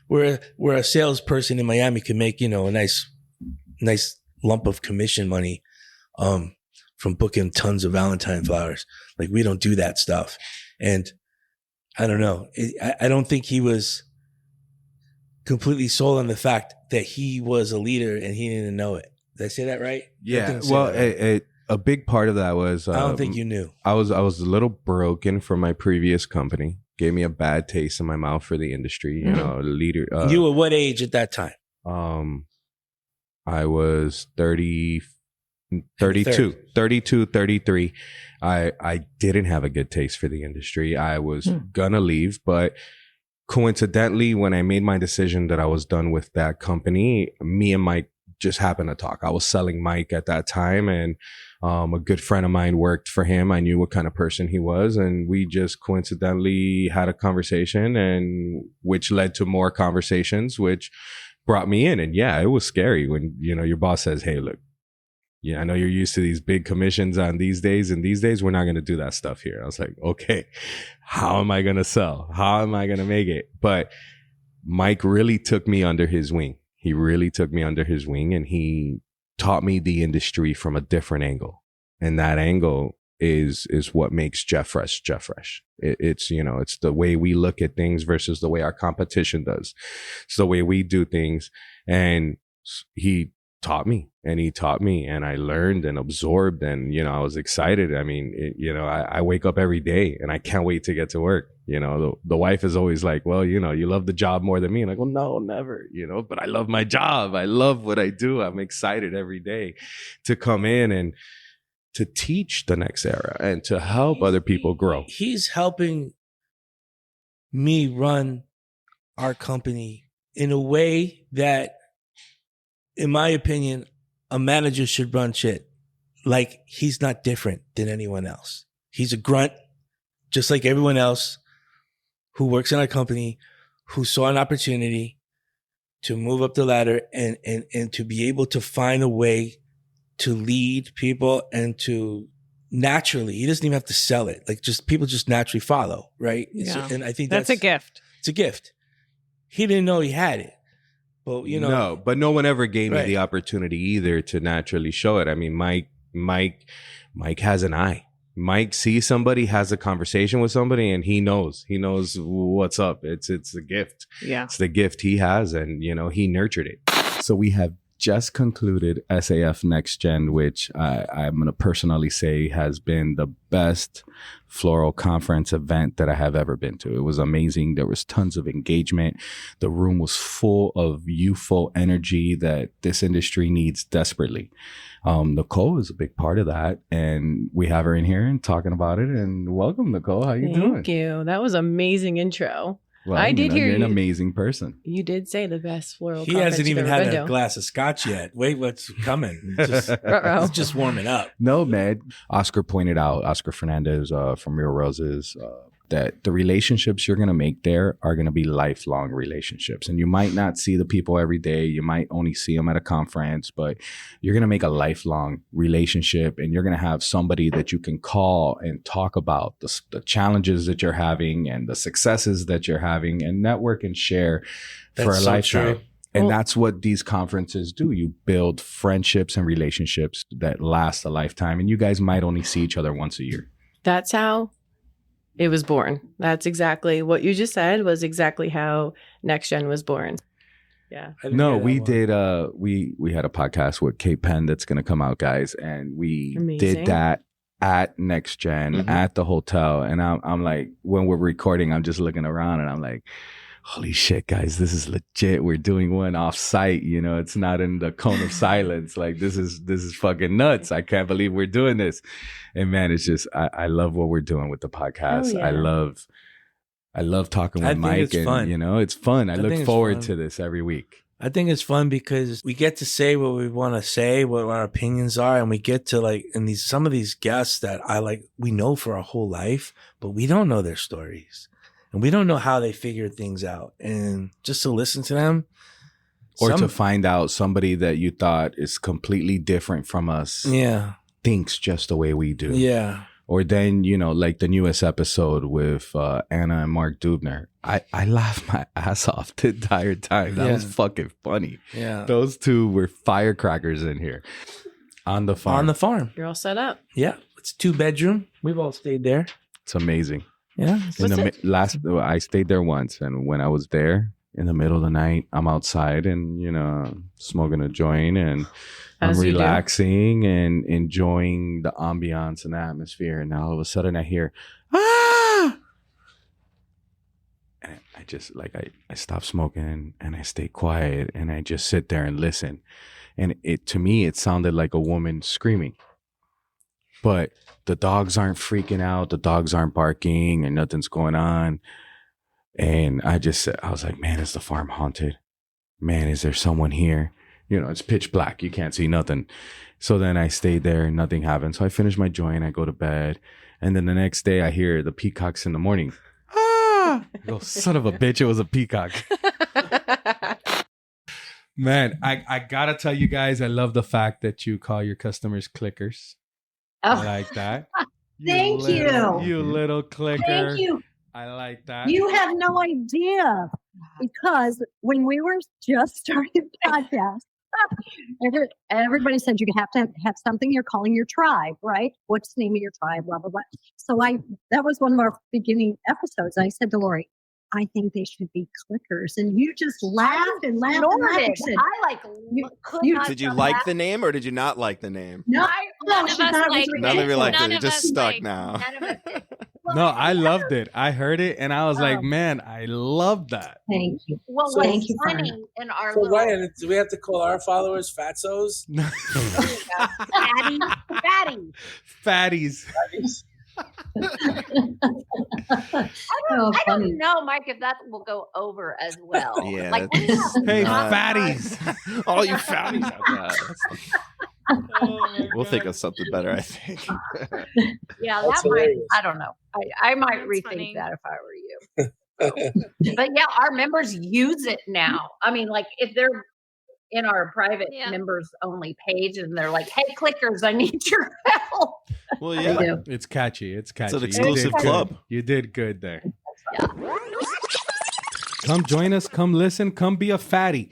where a salesperson in Miami can make, a nice lump of commission money from booking tons of Valentine flowers. Like, we don't do that stuff. And I don't know. I don't think he was completely sold on the fact that he was a leader and he didn't know it. Did I say that right? Yeah. Well, a big part of that was I don't think you knew. I was a little broken from my previous company. Gave me a bad taste in my mouth for the industry. You know, leader. You were what age at that time? I was 32, 33. I didn't have a good taste for the industry. I was gonna leave, but coincidentally, when I made my decision that I was done with that company, me and Mike just happened to talk. I was selling Mike at that time, and a good friend of mine worked for him. I knew what kind of person he was, and we just coincidentally had a conversation, and which led to more conversations, which brought me in. And yeah, it was scary when, your boss says, hey, look, I know you're used to these big commissions on these days, and these days we're not going to do that stuff here. I was like, okay, how am I going to sell? How am I going to make it? But Mike really took me under his wing. He really took me under his wing, and he taught me the industry from a different angle. And that angle is what makes Jeff Fresh Jeff Fresh. It's, you know, it's the way we look at things versus the way our competition does. It's the way we do things. And he taught me and I learned and absorbed, and, you know, I was excited. I mean, you know, I wake up every day and I can't wait to get to work. You know, the wife is always like, well, you know, you love the job more than me. And I go, no, never, you know, but I love my job. I love what I do. I'm excited every day to come in and to teach the next era and to help other people grow. He's helping me run our company in a way that, in my opinion, a manager should run shit. Like, he's not different than anyone else. He's a grunt, just like everyone else who works in our company, who saw an opportunity to move up the ladder and to be able to find a way to lead people and to naturally, he doesn't even have to sell it. Like, just people just naturally follow, right? Yeah. And I think that's a gift. It's a gift. He didn't know he had it. But, you know, no, but no one ever gave right. me the opportunity either to naturally show it. I mean, Mike has an eye. Mike sees somebody, has a conversation with somebody, and he knows what's up. It's a gift. Yeah. It's the gift he has, and, you know, he nurtured it. So we have just concluded SAF Next Gen, which I'm going to personally say has been the best floral conference event that I have ever been to. It was amazing. There was tons of engagement. The room was full of youthful energy that this industry needs desperately. Nicole is a big part of that, and we have her in here and talking about it. And welcome, Nicole. How you doing? Thank you. That was an amazing intro. Well, I did hear you're an you. amazing person. You did say the best floral. He hasn't even had a glass of scotch yet. Wait, what's coming? It's just warming up. No, man. Oscar Fernandez from Real Roses, that the relationships you're going to make there are going to be lifelong relationships. And you might not see the people every day. You might only see them at a conference, but you're going to make a lifelong relationship, and you're going to have somebody that you can call and talk about the challenges that you're having and the successes that you're having, and network and share for a lifetime. True. And that's what these conferences do. You build friendships and relationships that last a lifetime. And you guys might only see each other once a year. That's how it was born. That's exactly what you just said was exactly how Next Gen was born. Yeah. No, we did. We had a podcast with Kate Penn that's going to come out, guys. And we did that at Next Gen at the hotel. And I'm like, when we're recording, I'm just looking around and I'm like, holy shit, guys, this is legit. We're doing one off site. You know, it's not in the cone of silence. Like, this is fucking nuts. I can't believe we're doing this. And man, it's just, I love what we're doing with the podcast. Yeah. I love talking with Mike, and fun. You know, it's fun. I look forward to this every week. I think it's fun because we get to say what we want to say, what our opinions are, and we get to and some of these guests that we know for our whole life, but we don't know their stories. And we don't know how they figured things out. And just to listen to them. Or to find out somebody that you thought is completely different from us. Yeah. Thinks just the way we do. Yeah. Or then, you know, like the newest episode with Anna and Mark Dubner. I laughed my ass off the entire time. That was fucking funny. Yeah. Those two were firecrackers in here. On the farm. On the farm. You're all set up. Yeah. It's 2-bedroom. We've all stayed there. It's amazing. Yeah. I stayed there once, and when I was there in the middle of the night, I'm outside and, you know, smoking a joint, and I'm relaxing and enjoying the ambiance and the atmosphere. And now all of a sudden I hear, ah! And I just I stop smoking and I stay quiet and I just sit there and listen. And to me, it sounded like a woman screaming. But the dogs aren't freaking out. The dogs aren't barking and nothing's going on. And I was like, man, is the farm haunted? Man, is there someone here? You know, it's pitch black. You can't see nothing. So then I stayed there and nothing happened. So I finished my joint. I go to bed. And then the next day I hear the peacocks in the morning. Ah! I go, son of a bitch, it was a peacock. Man, I gotta tell you guys, I love the fact that you call your customers clickers. Oh. I like that. Thank you. You little clicker. Thank you. I like that. You have no idea, because when we were just starting the podcast, Everybody said you have to have something you're calling your tribe, right? What's the name of your tribe? Blah, blah, blah. So that was one of our beginning episodes. I said to Lori, I think they should be clickers. And you just laughed and laughed and laughed. And said, Did you like the name or did you not like the name? No, None of us liked it. None of you liked it. None It of just us stuck liked- now. none of us did. No, I loved it. I heard it and I was like, man, I love that. Thank you. Well, Thank what's you, funny Fern. in our So little Ryan, do we have to call our followers fatsos? fatty, Fatties. Oh, I don't know, Mike, if that will go over as well. Yeah. Like, we have Hey, not- fatties. All you fatties out there. We'll think of something better, I think. Yeah, That's that might. hilarious. I don't know. I might rethink funny. that if I were you. But yeah, our members use it now. I mean, like if they're in our private members only page and they're like, "Hey, clickers, I need your help." Well, They yeah. do. It's catchy. It's catchy. an You exclusive did good. club. You did good there. Yeah. Come join us. Come listen. Come be a fatty.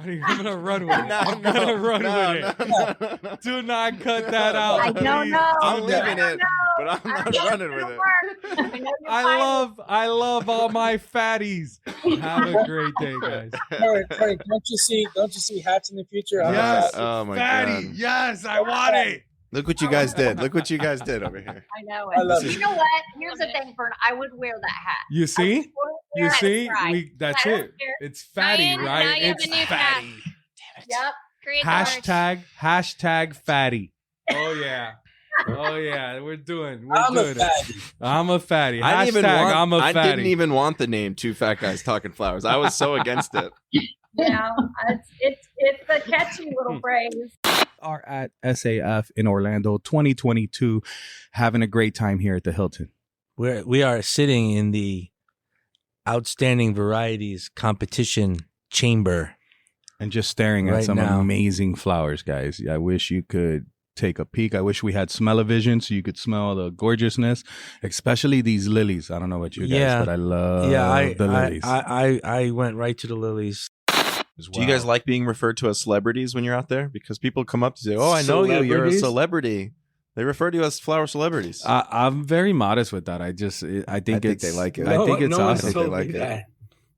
I'm gonna run with it. I'm gonna run with it. Do not cut that out. I don't please. know. I'm leaving I it, don't but I'm know. not running with it. I know you're I love all my fatties. Have a great day, guys. Frank, don't you see hats in the future? I'm Yes, Oh my fatty. god. Yes, I want it. Look what you guys did. Look what you guys did over here. I know I it. love You it. know what? Here's the thing, Fern. I would wear that hat. You see? You Wear it see? right. That's I don't it. care. It's fatty, Ryan, right? now you have It's a new fatty. Yep. Create the merch. Hashtag fatty. Oh yeah. Oh yeah. We're doing I'm a it. fatty. I'm a fatty. I didn't, even want, I'm a I fatty. didn't even want the name Two Fat Guys Talking Flowers. I was so against it. Yeah, it's a catchy little phrase. Are at SAF in Orlando 2022 having a great time here at the Hilton. We are sitting in the Outstanding Varieties Competition Chamber. And just staring at Right some now. amazing flowers, guys. I wish you could take a peek. I wish we had smell-o-vision so you could smell the gorgeousness, especially these lilies. I don't know about you guys, but I love the lilies. I went right to the lilies. Do you guys like being referred to as celebrities when you're out there? Because people come up to say, "Oh, I know you. You're a Celebrities? celebrity." They refer to you as flower celebrities. I'm very modest with that. I think they like it. I think it's no one awesome. told They like me it. that.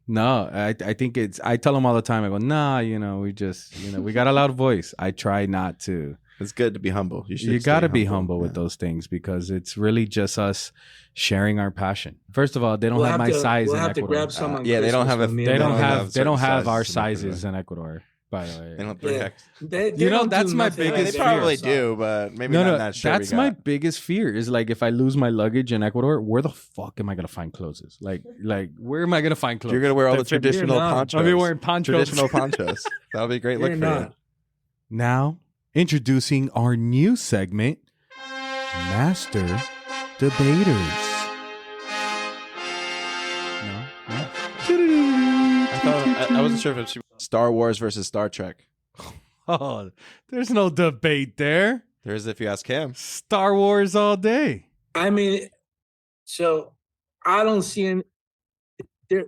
No, I think it's. I tell them all the time. I go, nah, we just, we got a loud voice. I try not to. It's good to be humble. You got to be humble with those things because it's really just us sharing our passion. First of all, they don't We'll have my have to- size we'll in have to Ecuador. grab some on Yeah, they don't have a. Christmas when me They and don't Ryan- have. They don't certain have our sizes sizes in Ecuador. By the way, They don't 3X. They You know, don't that's do my nothing biggest They like fear. probably that. do, but maybe no, not no, in that shirt. that's my biggest fear. Is like if I lose my luggage in Ecuador, where the fuck am I gonna find clothes? Like where am I gonna find clothes? You're gonna wear all the that fit me? traditional not. ponchos. I'll be wearing ponchos. Traditional ponchos. That'll be a great look You're for you. not. Now, introducing our new segment, Master Debaters. I wasn't sure if it's Star Wars versus Star Trek. Oh, there's no debate there. There is if you ask him. Star Wars all day. I mean, so I don't see any.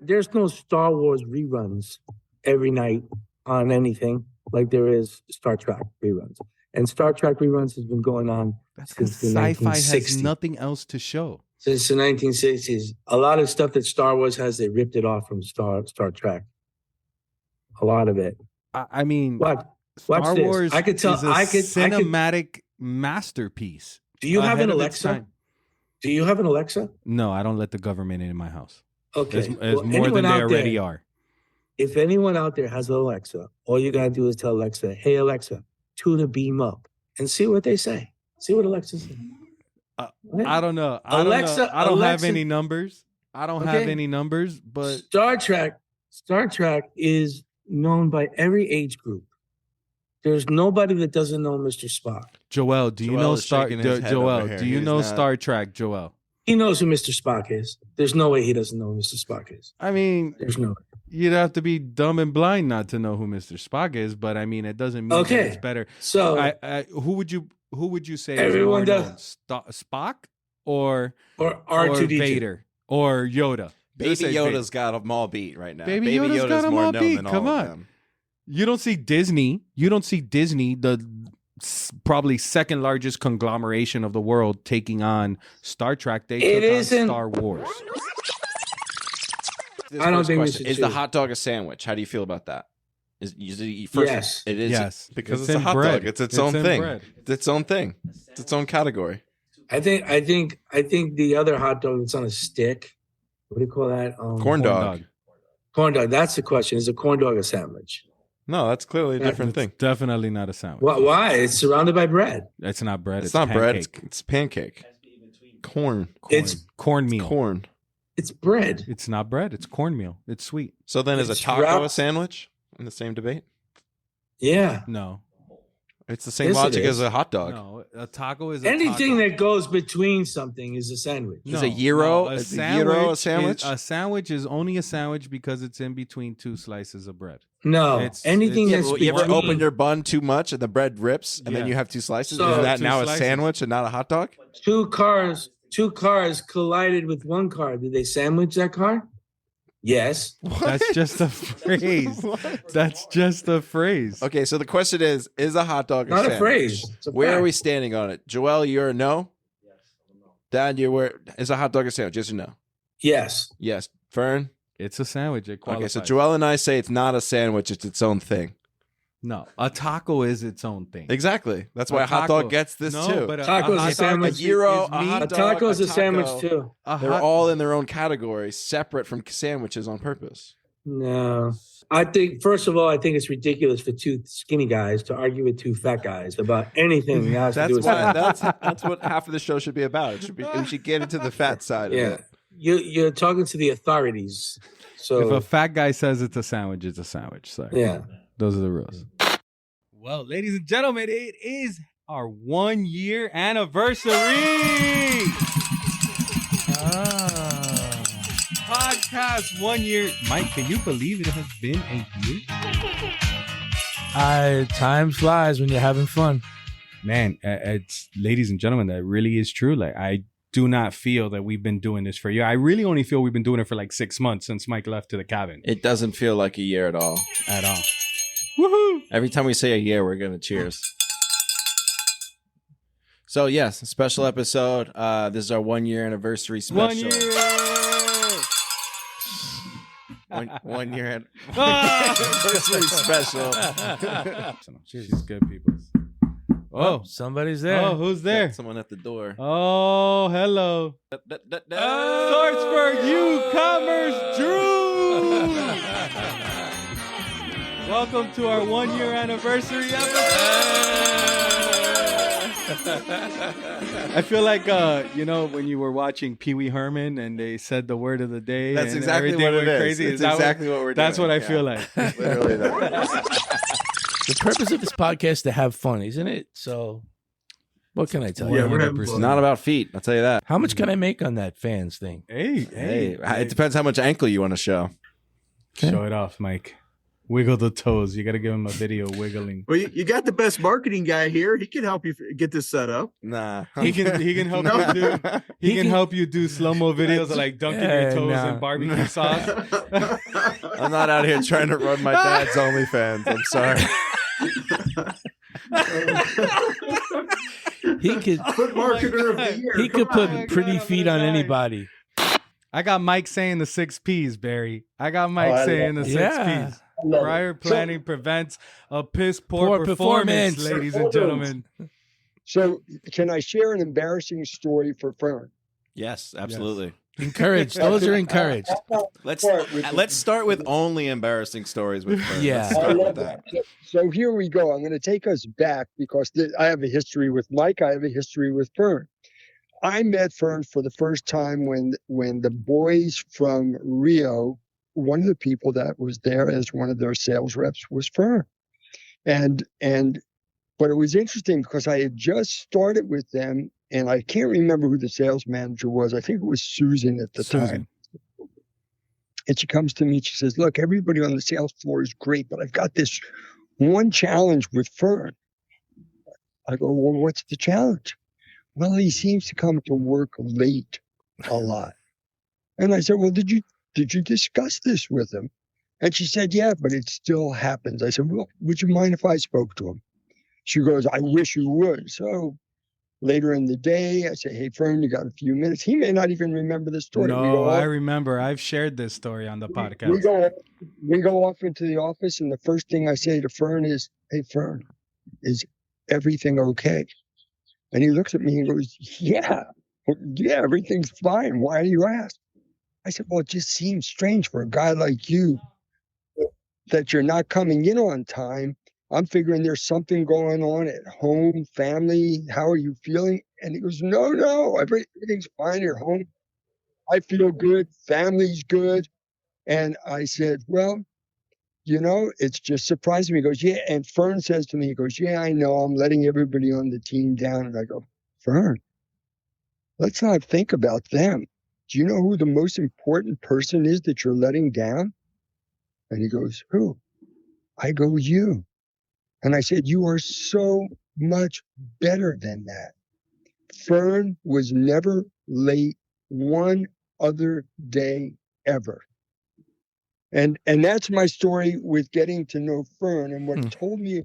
There's no Star Wars reruns every night on anything like there is Star Trek reruns. And Star Trek reruns has been going on since the Sci-fi 1960s. has nothing else to show. Since the 1960s. A lot of stuff that Star Wars has, they ripped it off from Star Trek. A lot of it. I mean, What? Star Watch this. Wars I could tell. is a I could. cinematic masterpiece. Do you have ahead an of its Alexa? time. Do you have an Alexa? No, I don't let the government in my house. Okay. It's Well, more than anyone they out already there- are. If anyone out there has an Alexa, all you gotta do is tell Alexa, "Hey Alexa, tune a beam up," and see what they say. See what Alexa says. I don't know. I Alexa- don't know. I don't have Alexa- any numbers. I don't have Okay. any numbers, but Star Trek is known by every age group. There's nobody that doesn't know Mr. Spock. Joel, do you Joel know is Star? shaking his head Joel, over here. do you He's know not- Star Trek? Joel, He knows who Mr. Spock is. There's no way he doesn't know who Mr. Spock is. I mean, There's no. you'd have to be dumb and blind not to know who Mr. Spock is. But I mean, it doesn't mean Okay. that it's better. So who would you say? Everyone is more does. known? Spock or R2D2. Vader or Yoda? Baby Let's say Yoda's got them all beat right now. Baby Yoda's got 'em more all known beat. than Come all of on. them. You don't see Disney. You don't see Disney, the probably second largest conglomeration of the world, taking on Star Trek. They took on Star Wars. I don't think we should Is the choose. hot dog a sandwich? How do you feel about that? Yes. It is. Yes. Because It's it's a in hot bread. dog. It's its It's own in thing. bread. It's its own thing. It's its own category. I think the other hot dog that's on a stick. What do you call that? Corn dog. Corn dog. That's the question. Is a corn dog a sandwich? No, that's clearly a different thing. Definitely not a sandwich. Why? It's surrounded by bread. It's not bread. It's not bread. pancake. It's pancake. Corn. It's cornmeal. Corn. It's bread. It's not bread. It's cornmeal. It's sweet. So then is a It's taco wrapped- a sandwich in the same debate? Yeah. No. It's the same Yes, it logic is. as a hot dog. No, a taco is a Anything taco. that goes between something is a sandwich. Is a gyro a sandwich? A sandwich is only a sandwich because it's in between two slices of bread. No, anything Yeah, that's well, you ever between- open your bun too much and the bread rips and then Yeah. you have two slices? So- is that Two now slices. a sandwich and not a hot dog? Two cars collided with one car. Did they sandwich that car? Yes. That's just a phrase. That's just a phrase. Okay, so the question is a hot dog Not a sandwich? phrase. It's a Where are fact. we standing on it? Joel, you're a no? Dad, you're where? Is a hot dog a sandwich? Yes or no? Yes. Yes. Fern? It's a sandwich. It Okay, qualifies. so Joel and I say it's not a sandwich, it's its own thing. No, a taco is its own thing. Exactly. That's why a hot taco- dog gets this no, too. But Taco's a hot dog sandwich. is- A gyro, is a meat. hot A dog, taco's a sandwich taco. too. They're all in their own category, separate from sandwiches on purpose. No. I think, first of all, I think it's ridiculous for two skinny guys to argue with two fat guys about anything that has to do That's with why. sandwich. That's what half of the show should be about. It should be. We should get into the fat side of Yeah. it. You're talking to the authorities. So If a fat guy says it's a sandwich, it's a sandwich. Sorry. Yeah. Those are the rules. Well, ladies and gentlemen, it is our 1 year anniversary. Podcast 1 year. Mike, can you believe it has been a year? Time flies when you're having fun. Man, it's ladies and gentlemen, that really is true. Like, I do not feel that we've been doing this for a year. I really only feel we've been doing it for like 6 months since Mike left to the cabin. It doesn't feel like a year at all. At all. Woohoo! Every time we say a year, we're gonna cheers. So yes, a special episode. This is our 1 year anniversary special. 1 year. 1 year anniversary special. She's good people. Oh, somebody's there. Oh, who's there? Someone at the door. Oh, hello. Source for U-Commerce, Drew. Welcome to our 1 year anniversary episode. I feel like, when you were watching Pee Wee Herman and they said the word of the day. That's and exactly everything what it went is. crazy. It's that exactly what we're doing. That's what I Yeah. feel like. Literally that. The purpose of this podcast is to have fun, isn't it? So, what can I tell you? Yeah, we're having It's fun. not about feet. I'll tell you that. How much can I make on that fans thing? Hey, it depends how much ankle you want to show. Show it off, Mike. Wiggle the toes. You got to give him a video wiggling. Well, you got the best marketing guy here. He can help you get this set up. Nah, He can help No. you do. He can help you do slow mo videos of like dunking your toes in barbecue sauce. I'm not out here trying to run my dad's OnlyFans. I'm sorry. He could Put marketer of the year. he could Come put on. pretty feet on anybody. I got Mike saying the 6 P's, Barry. I got Mike I saying the love 6 Yeah. P's. Prior planning prevents a piss poor Poor performance, performance. ladies and gentlemen. So, can I share an embarrassing story for Fern? Yes, absolutely. Encouraged. Those are encouraged. Let's start with only embarrassing stories with Fern. Yeah. Let's I start love with that. So here we go. I'm going to take us back because I have a history with Mike. I have a history with Fern. I met Fern for the first time when the boys from Rio, one of the people that was there as one of their sales reps was Fern. But it was interesting because I had just started with them, and I can't remember who the sales manager was. I think it was Susan at the time. And she comes to me, she says, look, everybody on the sales floor is great, but I've got this one challenge with Fern. I go, well, what's the challenge? Well, he seems to come to work late a lot. And I said, well, did you discuss this with him? And she said, yeah, but it still happens. I said, well, would you mind if I spoke to him? She goes, I wish you would. So later in the day, I say, hey, Fern, you got a few minutes? He may not even remember the story. No, I remember. I've shared this story on the podcast. We go off into the office, and the first thing I say to Fern is, hey, Fern, is everything okay? And he looks at me and goes, yeah, everything's fine. Why do you ask? I said, well, it just seems strange for a guy like you that you're not coming in on time. I'm figuring there's something going on at home, family. How are you feeling? And he goes, no, everything's fine at home. I feel good. Family's good. And I said, well, it's just surprising me. He goes, yeah. And Fern says to me, he goes, yeah, I know. I'm letting everybody on the team down. And I go, Fern, let's not think about them. Do you know who the most important person is that you're letting down? And he goes, who? I go, you. And I said, you are so much better than that. Fern was never late one other day ever. And that's my story with getting to know Fern, and what told me.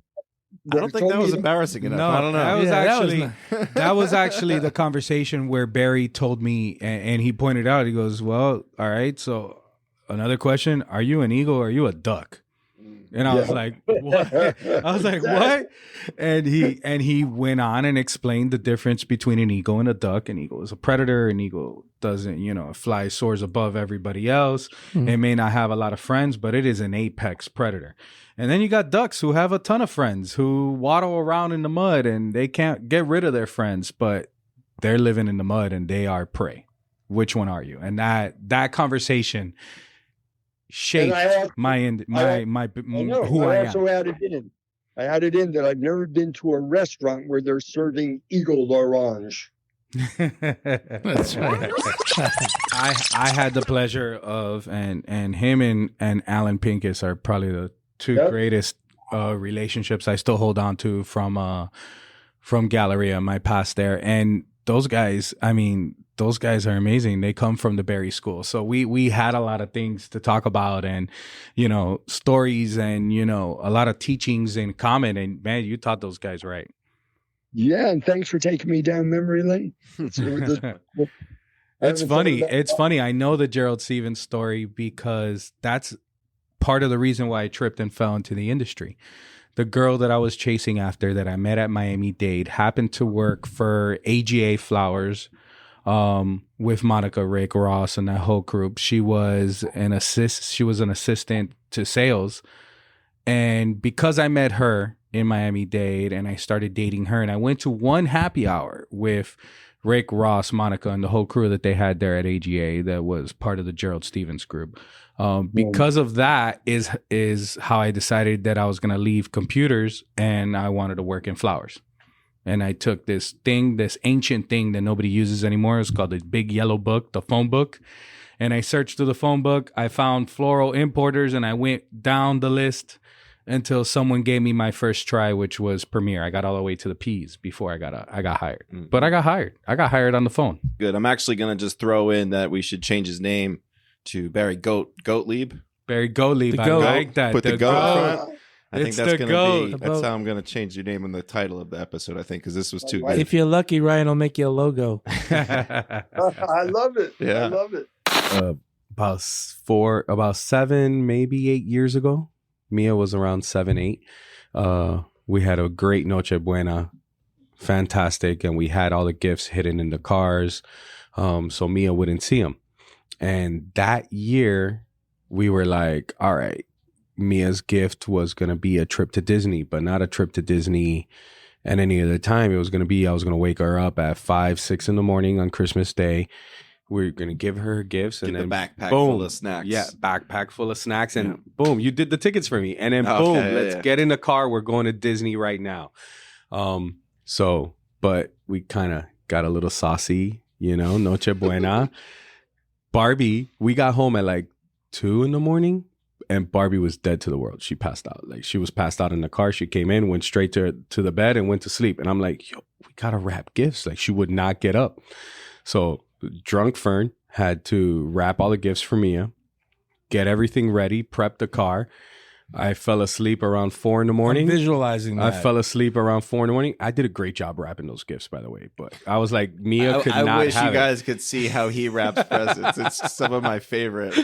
I don't think that was embarrassing enough. No, I don't know. That was actually the conversation where Barry told me, and he pointed out, he goes, well, all right, so another question, are you an eagle or are you a duck? And I was like, what? I was like, what? And he went on and explained the difference between an eagle and a duck. An eagle is a predator. An eagle doesn't, fly, soars above everybody else. It may not have a lot of friends, but it is an apex predator. And then you got ducks who have a ton of friends who waddle around in the mud and they can't get rid of their friends, but they're living in the mud and they are prey. Which one are you? And that conversation shaped who I am. I also added in. I added in that I've never been to a restaurant where they're serving Eagle Orange. That's right. I had the pleasure of, and him and Alan Pincus are probably the two greatest relationships I still hold on to from Galleria, my past there. And those guys are amazing. They come from the Barry School. So we had a lot of things to talk about and, stories and, a lot of teachings in common. And man, you taught those guys right. Yeah. And thanks for taking me down memory lane. It's funny. It's funny. I know the Gerald Stevens story because that's part of the reason why I tripped and fell into the industry. The girl that I was chasing after that I met at Miami-Dade happened to work for AGA Flowers with Monica, Rick, Ross, and that whole group. She was an assistant to sales. And because I met her in Miami-Dade and I started dating her, and I went to one happy hour with Rick, Ross, Monica, and the whole crew that they had there at AGA that was part of the Gerald Stevens group. Because of that is how I decided that I was going to leave computers and I wanted to work in flowers. And I took this ancient thing that nobody uses anymore. It's called the Big Yellow Book, the phone book. And I searched through the phone book. I found floral importers and I went down the list until someone gave me my first try, which was Premier. I got all the way to the P's before I got hired. But I got hired. I got hired on the phone. Good. I'm actually going to just throw in that we should change his name to Barry Gottlieb. Barry Gottlieb. I like that. Put the goat front. I think that's going to be, that's how I'm going to change your name in the title of the episode, I think, because this was too good. If you're lucky, Ryan will make you a logo. I love it. Yeah. I love it. About 7, maybe 8 years ago, Mia was around 7, 8. We had a great Noche Buena, fantastic, and we had all the gifts hidden in the cars, so Mia wouldn't see them. And that year, we were like, all right, Mia's gift was going to be a trip to Disney, but not a trip to Disney at any other time. It was going to be, I was going to wake her up at 5, 6 in the morning on Christmas Day. We're going to give her gifts and then the backpack boom, full of snacks. Yeah, backpack full of snacks. And boom, you did the tickets for me. And then let's get in the car. We're going to Disney right now. But we kind of got a little saucy, Noche Buena. Barbie, we got home at like 2 in the morning and Barbie was dead to the world. She passed out. Like she was passed out in the car. She came in, went straight to the bed and went to sleep. And I'm like, yo, we got to wrap gifts. Like she would not get up. So drunk Fern had to wrap all the gifts for Mia. get everything ready, prep the car. I fell asleep around 4 in the morning. I'm visualizing that. I fell asleep around 4 in the morning. I did a great job wrapping those gifts, by the way. But I was like, Mia could not I wish have you it. guys could see how he wraps presents. It's some of my favorite.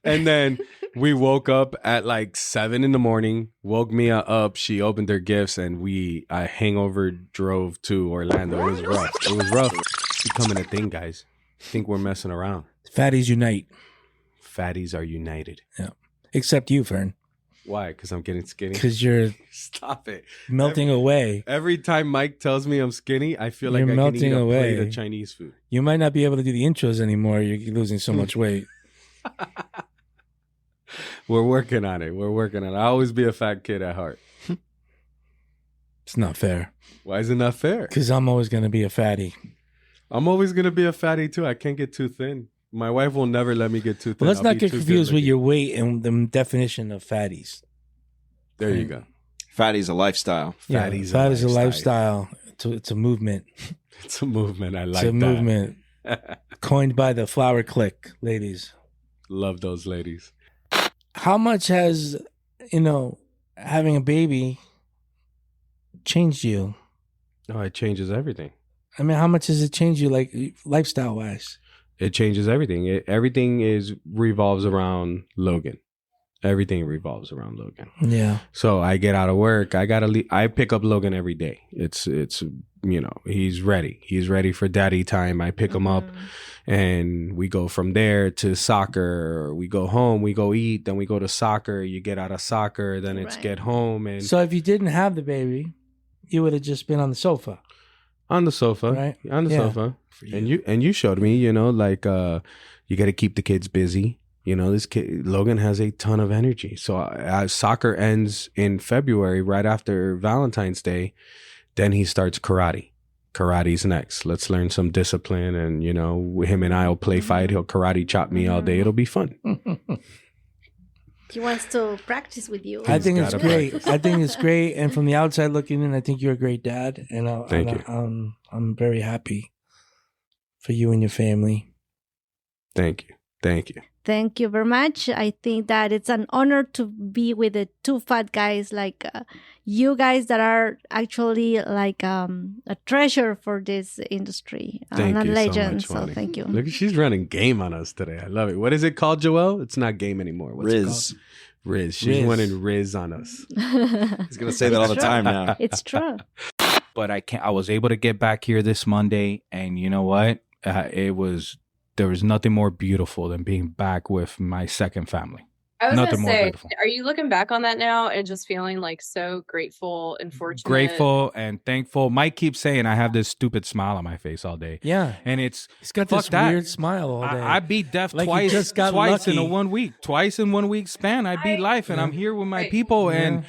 And then we woke up at like 7 in the morning, woke Mia up. She opened her gifts and I hangover drove to Orlando. It was rough. It was rough. It's becoming a thing, guys. I think we're messing around. Fatties unite. Fatties are united. Yeah. Except you, Fern. Why? Because I'm getting skinny? Because you're Stop it. melting away. Every time Mike tells me I'm skinny, I feel like You're I can eat melting a away. plate of Chinese food. You might not be able to do the intros anymore. You're losing so much weight. We're working on it. We're working on it. I'll always be a fat kid at heart. It's not fair. Why is it not fair? Because I'm always going to be a fatty. I'm always going to be a fatty too. I can't get too thin. My wife will never let me get too thin. Well, let's I'll not be get too confused with good-looking. your weight and the definition of fatties. There you go. Fatty's a lifestyle. Yeah, Fatty's fat is a lifestyle. It's a movement. It's a movement. I like It's a that. movement coined by the Flower Clique, ladies. Love those ladies. How much has, having a baby changed you? Oh, it changes everything. I mean, how much has it changed you, like lifestyle-wise? It changes everything. Everything revolves around Logan. Everything revolves around Logan. Yeah. So I get out of work. I pick up Logan every day. It's he's ready. He's ready for daddy time. I pick him up and we go from there to soccer. We go home, we go eat, then we go to soccer. You get out of soccer, then it's get home. And So if you didn't have the baby, you would have just been on the sofa. on the sofa, Right. on the Yeah. sofa. And you showed me, you got to keep the kids busy. This kid, Logan, has a ton of energy. So soccer ends in February, right after Valentine's Day. Then he starts karate. Karate's next. Let's learn some discipline. And, him and I will play fight. He'll karate chop me all day. It'll be fun. He wants to practice with you. I think it's gotta great. practice. I think it's great. And from the outside looking in, I think you're a great dad. And Thank you. I'm very happy for you and your family. Thank you. Thank you. Thank you very much. I think that it's an honor to be with the two fat guys like you guys that are actually like a treasure for this industry. Thank a you legend. so much, Wally. Thank you. Look, she's running game on us today. I love it. What is it called, Joelle? It's not game anymore. What's it Riz. called? Riz. She's Riz. running Riz on us. He's going to say that all the time now. It's true. But I was able to get back here this Monday, and you know what? There was nothing more beautiful than being back with my second family. I was Nothing gonna more say, beautiful. are you looking back on that now and just feeling like so grateful and fortunate? Grateful and thankful. Mike keeps saying I have this stupid smile on my face all day. Yeah. And He's got fuck this that. weird smile all day. I beat death Like he twice, just got twice in a lucky. 1 week. Twice in 1 week span. I beat life, and I'm here with my people, Yeah.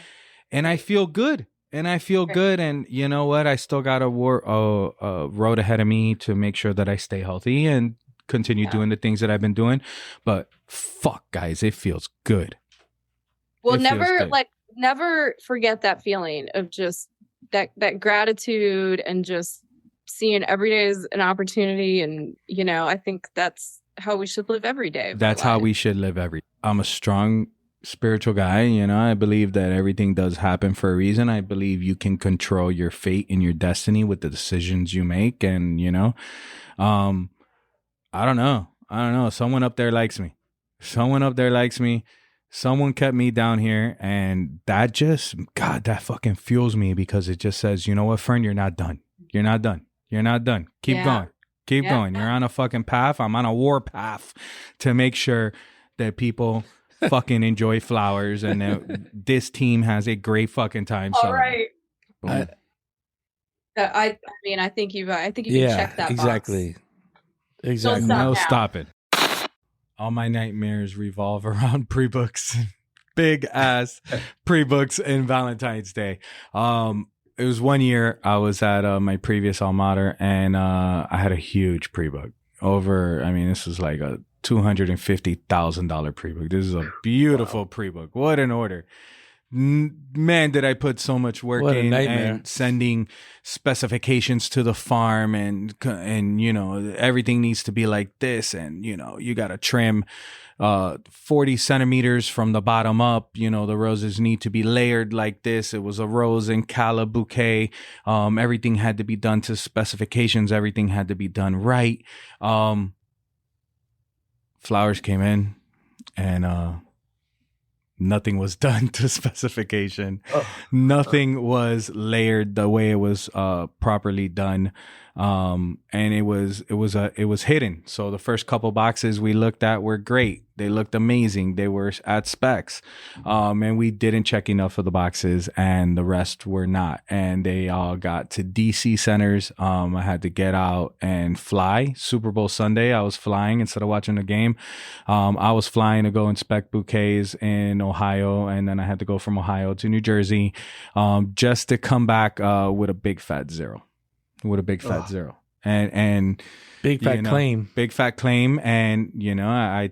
and I feel good. And I feel good. And you know what? I still got a road ahead of me to make sure that I stay healthy and continue doing the things that I've been doing. But fuck, guys, it feels good. Well, It feels good. never forget that feeling of just that gratitude and just seeing every day as an opportunity. And, I think that's how we should live every day. of our That's how life. we should live every. I'm a strong spiritual guy. I believe that everything does happen for a reason. I believe you can control your fate and your destiny with the decisions you make. And, I don't know. Someone up there likes me. Someone kept me down here, and that that fucking fuels me, because it just says, you know what, Fern, you're not done. You're not done. Keep Yeah. going. Keep Yeah. going. You're on a fucking path. I'm on a war path to make sure that people fucking enjoy flowers, and that this team has a great fucking time. All celebrating. right. Boom. I think you can check that exactly. box. Exactly. Don't No, now. stop it. All my nightmares revolve around pre-books, big ass pre-books in Valentine's Day. It was 1 year I was at my previous alma mater, and I had a huge pre-book this was like a $250,000 pre-book. This is a beautiful pre-book. What an order. man, did I put so much work What a in nightmare. and sending specifications to the farm and you know, everything needs to be like this, and you know, you got to trim 40 centimeters from the bottom up. You know, the roses need to be layered like this. It was a rose and calla bouquet. Everything had to be done to specifications. Everything had to be done right. Flowers came in and nothing was done to specification. Nothing was layered the way it was properly done. And it was hidden. So the first couple boxes we looked at were great. They looked amazing. They were at specs. And we didn't check enough of the boxes, and the rest were not. And they all got to DC centers. I had to get out and fly. Super Bowl Sunday, I was flying instead of watching the game. I was flying to go inspect bouquets in Ohio, and then I had to go from Ohio to New Jersey, just to come back with a big fat zero. With a big fat zero. And Big fat claim. Big fat claim. And, you know, I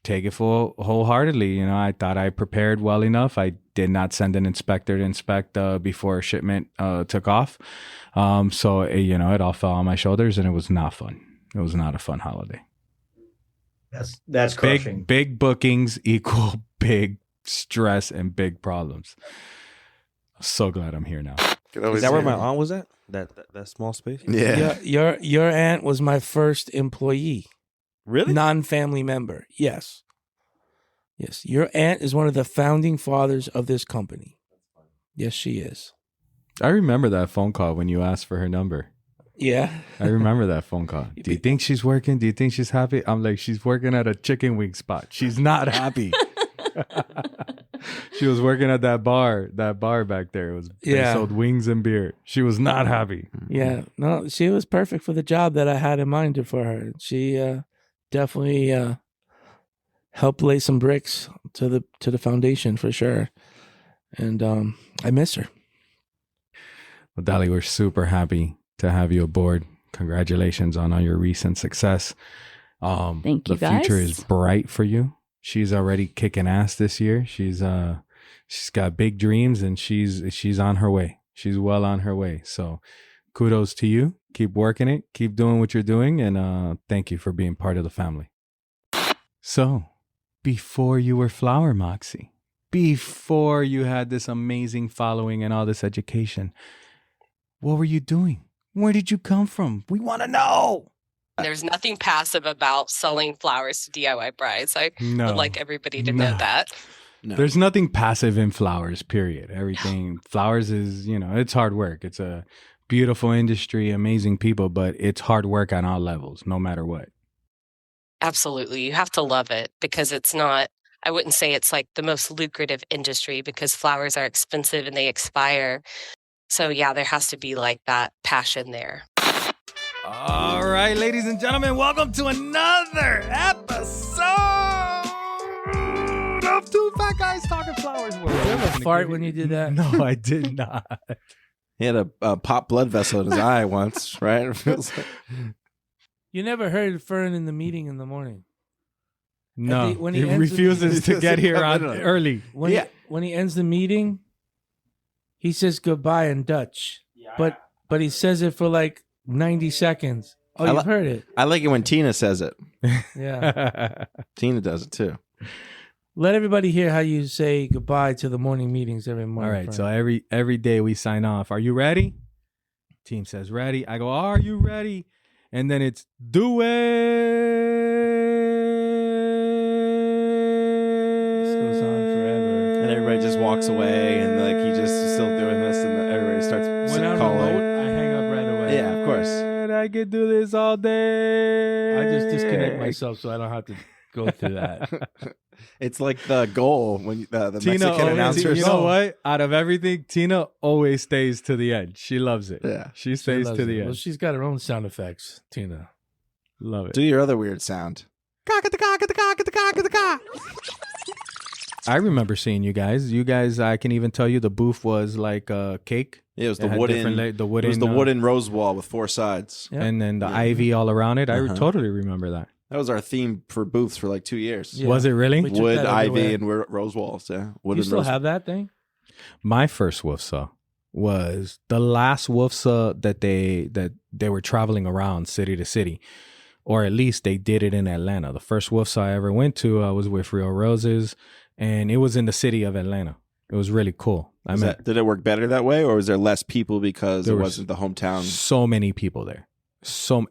take it full wholeheartedly. You know, I thought I prepared well enough. I did not send an inspector to inspect before shipment took off. So, you know, it all fell on my shoulders, and it was not fun. It was not a fun holiday. That's crushing. Big bookings equal big stress and big problems. So glad I'm here now. Is that where my aunt was at? That small space? Yeah. Your aunt was my first employee. Really? Non-family member. Yes. Yes. Your aunt is one of the founding fathers of this company. Yes, she is. I remember that phone call when you asked for her number. Yeah. I remember that phone call. Do you think she's working? Do you think she's happy? I'm like, she's working at a chicken wing spot. She's not happy. She was working at that bar back there. It was they sold wings and beer. She was not happy. Yeah. No, she was perfect for the job that I had in mind for her. She definitely helped lay some bricks to the foundation for sure. And I miss her. Well, Dolly, we're super happy to have you aboard. Congratulations on all your recent success. Thank you, the future is bright for you. She's already kicking ass this year. She's got big dreams, and she's on her way. She's well on her way. So kudos to you. Keep working it. Keep doing what you're doing. And thank you for being part of the family. So before you were Flower Moxie, before you had this amazing following and all this education, what were you doing? Where did you come from? We want to know. There's nothing passive about selling flowers to DIY brides. I would like everybody to know that. No. There's nothing passive in flowers, period. Everything, flowers is, you know, it's hard work. It's a beautiful industry, amazing people, but it's hard work on all levels, no matter what. Absolutely. You have to love it, because it's not, I wouldn't say it's like the most lucrative industry, because flowers are expensive and they expire. So yeah, there has to be like that passion there. All right, ladies and gentlemen, welcome to another episode of Two Fat Guys Talking Flowers. Did you have a fart when you did that? No, I did not. He had a pop blood vessel in his eye once, right? It feels like... You never heard Fern in the meeting in the morning. No, he refuses to get here early. When he ends the meeting, he says goodbye in Dutch, but he says it for like 90 seconds. Oh, you've heard it. I like it when Tina says it. Yeah. Tina does it too. Let everybody hear how you say goodbye to the morning meetings every morning. All right, so every day we sign off. Are you ready? Team says ready. I go, are you ready? And then it's do it. This goes on forever. And everybody just walks away, and like he just is still doing this, and everybody starts calling. I hang up right away. Yeah, of course. I could do this all day. I just disconnect myself so I don't have to go through that. It's like the goal when the Tina Mexican announcers. You know what? Out of everything, Tina always stays to the end. She loves it. Yeah. She stays to the end. Well, she's got her own sound effects, Tina. Love it. Do your other weird sound. I remember seeing you guys. You guys, I can even tell you the booth was like a cake. Yeah, it was the wooden rose wall with 4 sides. Yeah. And then the ivy all around it. I totally remember that. That was our theme for booths for like 2 years. Yeah. Was it really? Wood, ivy, and rose walls. Yeah. Do you still have that thing? My first wolfsaw was the last wolfsaw that they were traveling around city to city, or at least they did it in Atlanta. The first wolfsaw I ever went to, I was with Real Roses, and it was in the city of Atlanta. It was really cool. Did it work better that way, or was there less people because it wasn't the hometown? So many people there.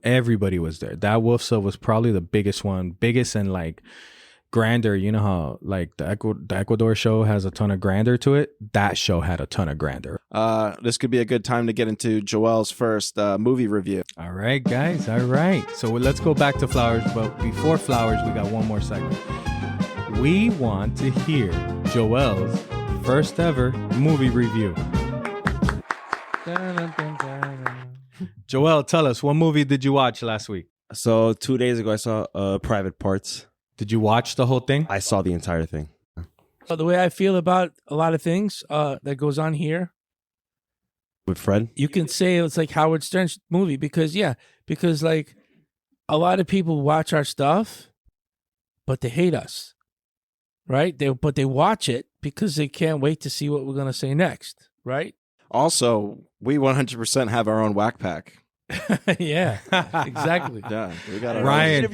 Everybody was there. That wolfsaw was probably the biggest one, biggest and like grander. You know how like the Ecuador show has a ton of grandeur to it? That show had a ton of grandeur. This could be a good time to get into Joel's first movie review. All right, guys. All right. So let's go back to Flowers. But before Flowers, we got one more segment. We want to hear Joel's first ever movie review. Joel, tell us, what movie did you watch last week? So 2 days ago, I saw Private Parts. Did you watch the whole thing? I saw the entire thing. So the way I feel about a lot of things that goes on here with Fred, you can say it's like Howard Stern's movie because like a lot of people watch our stuff, but they hate us, right? But they watch it because they can't wait to see what we're gonna say next, right? Also, we 100% have our own whack pack. Yeah, exactly. Yeah, we got Ryan,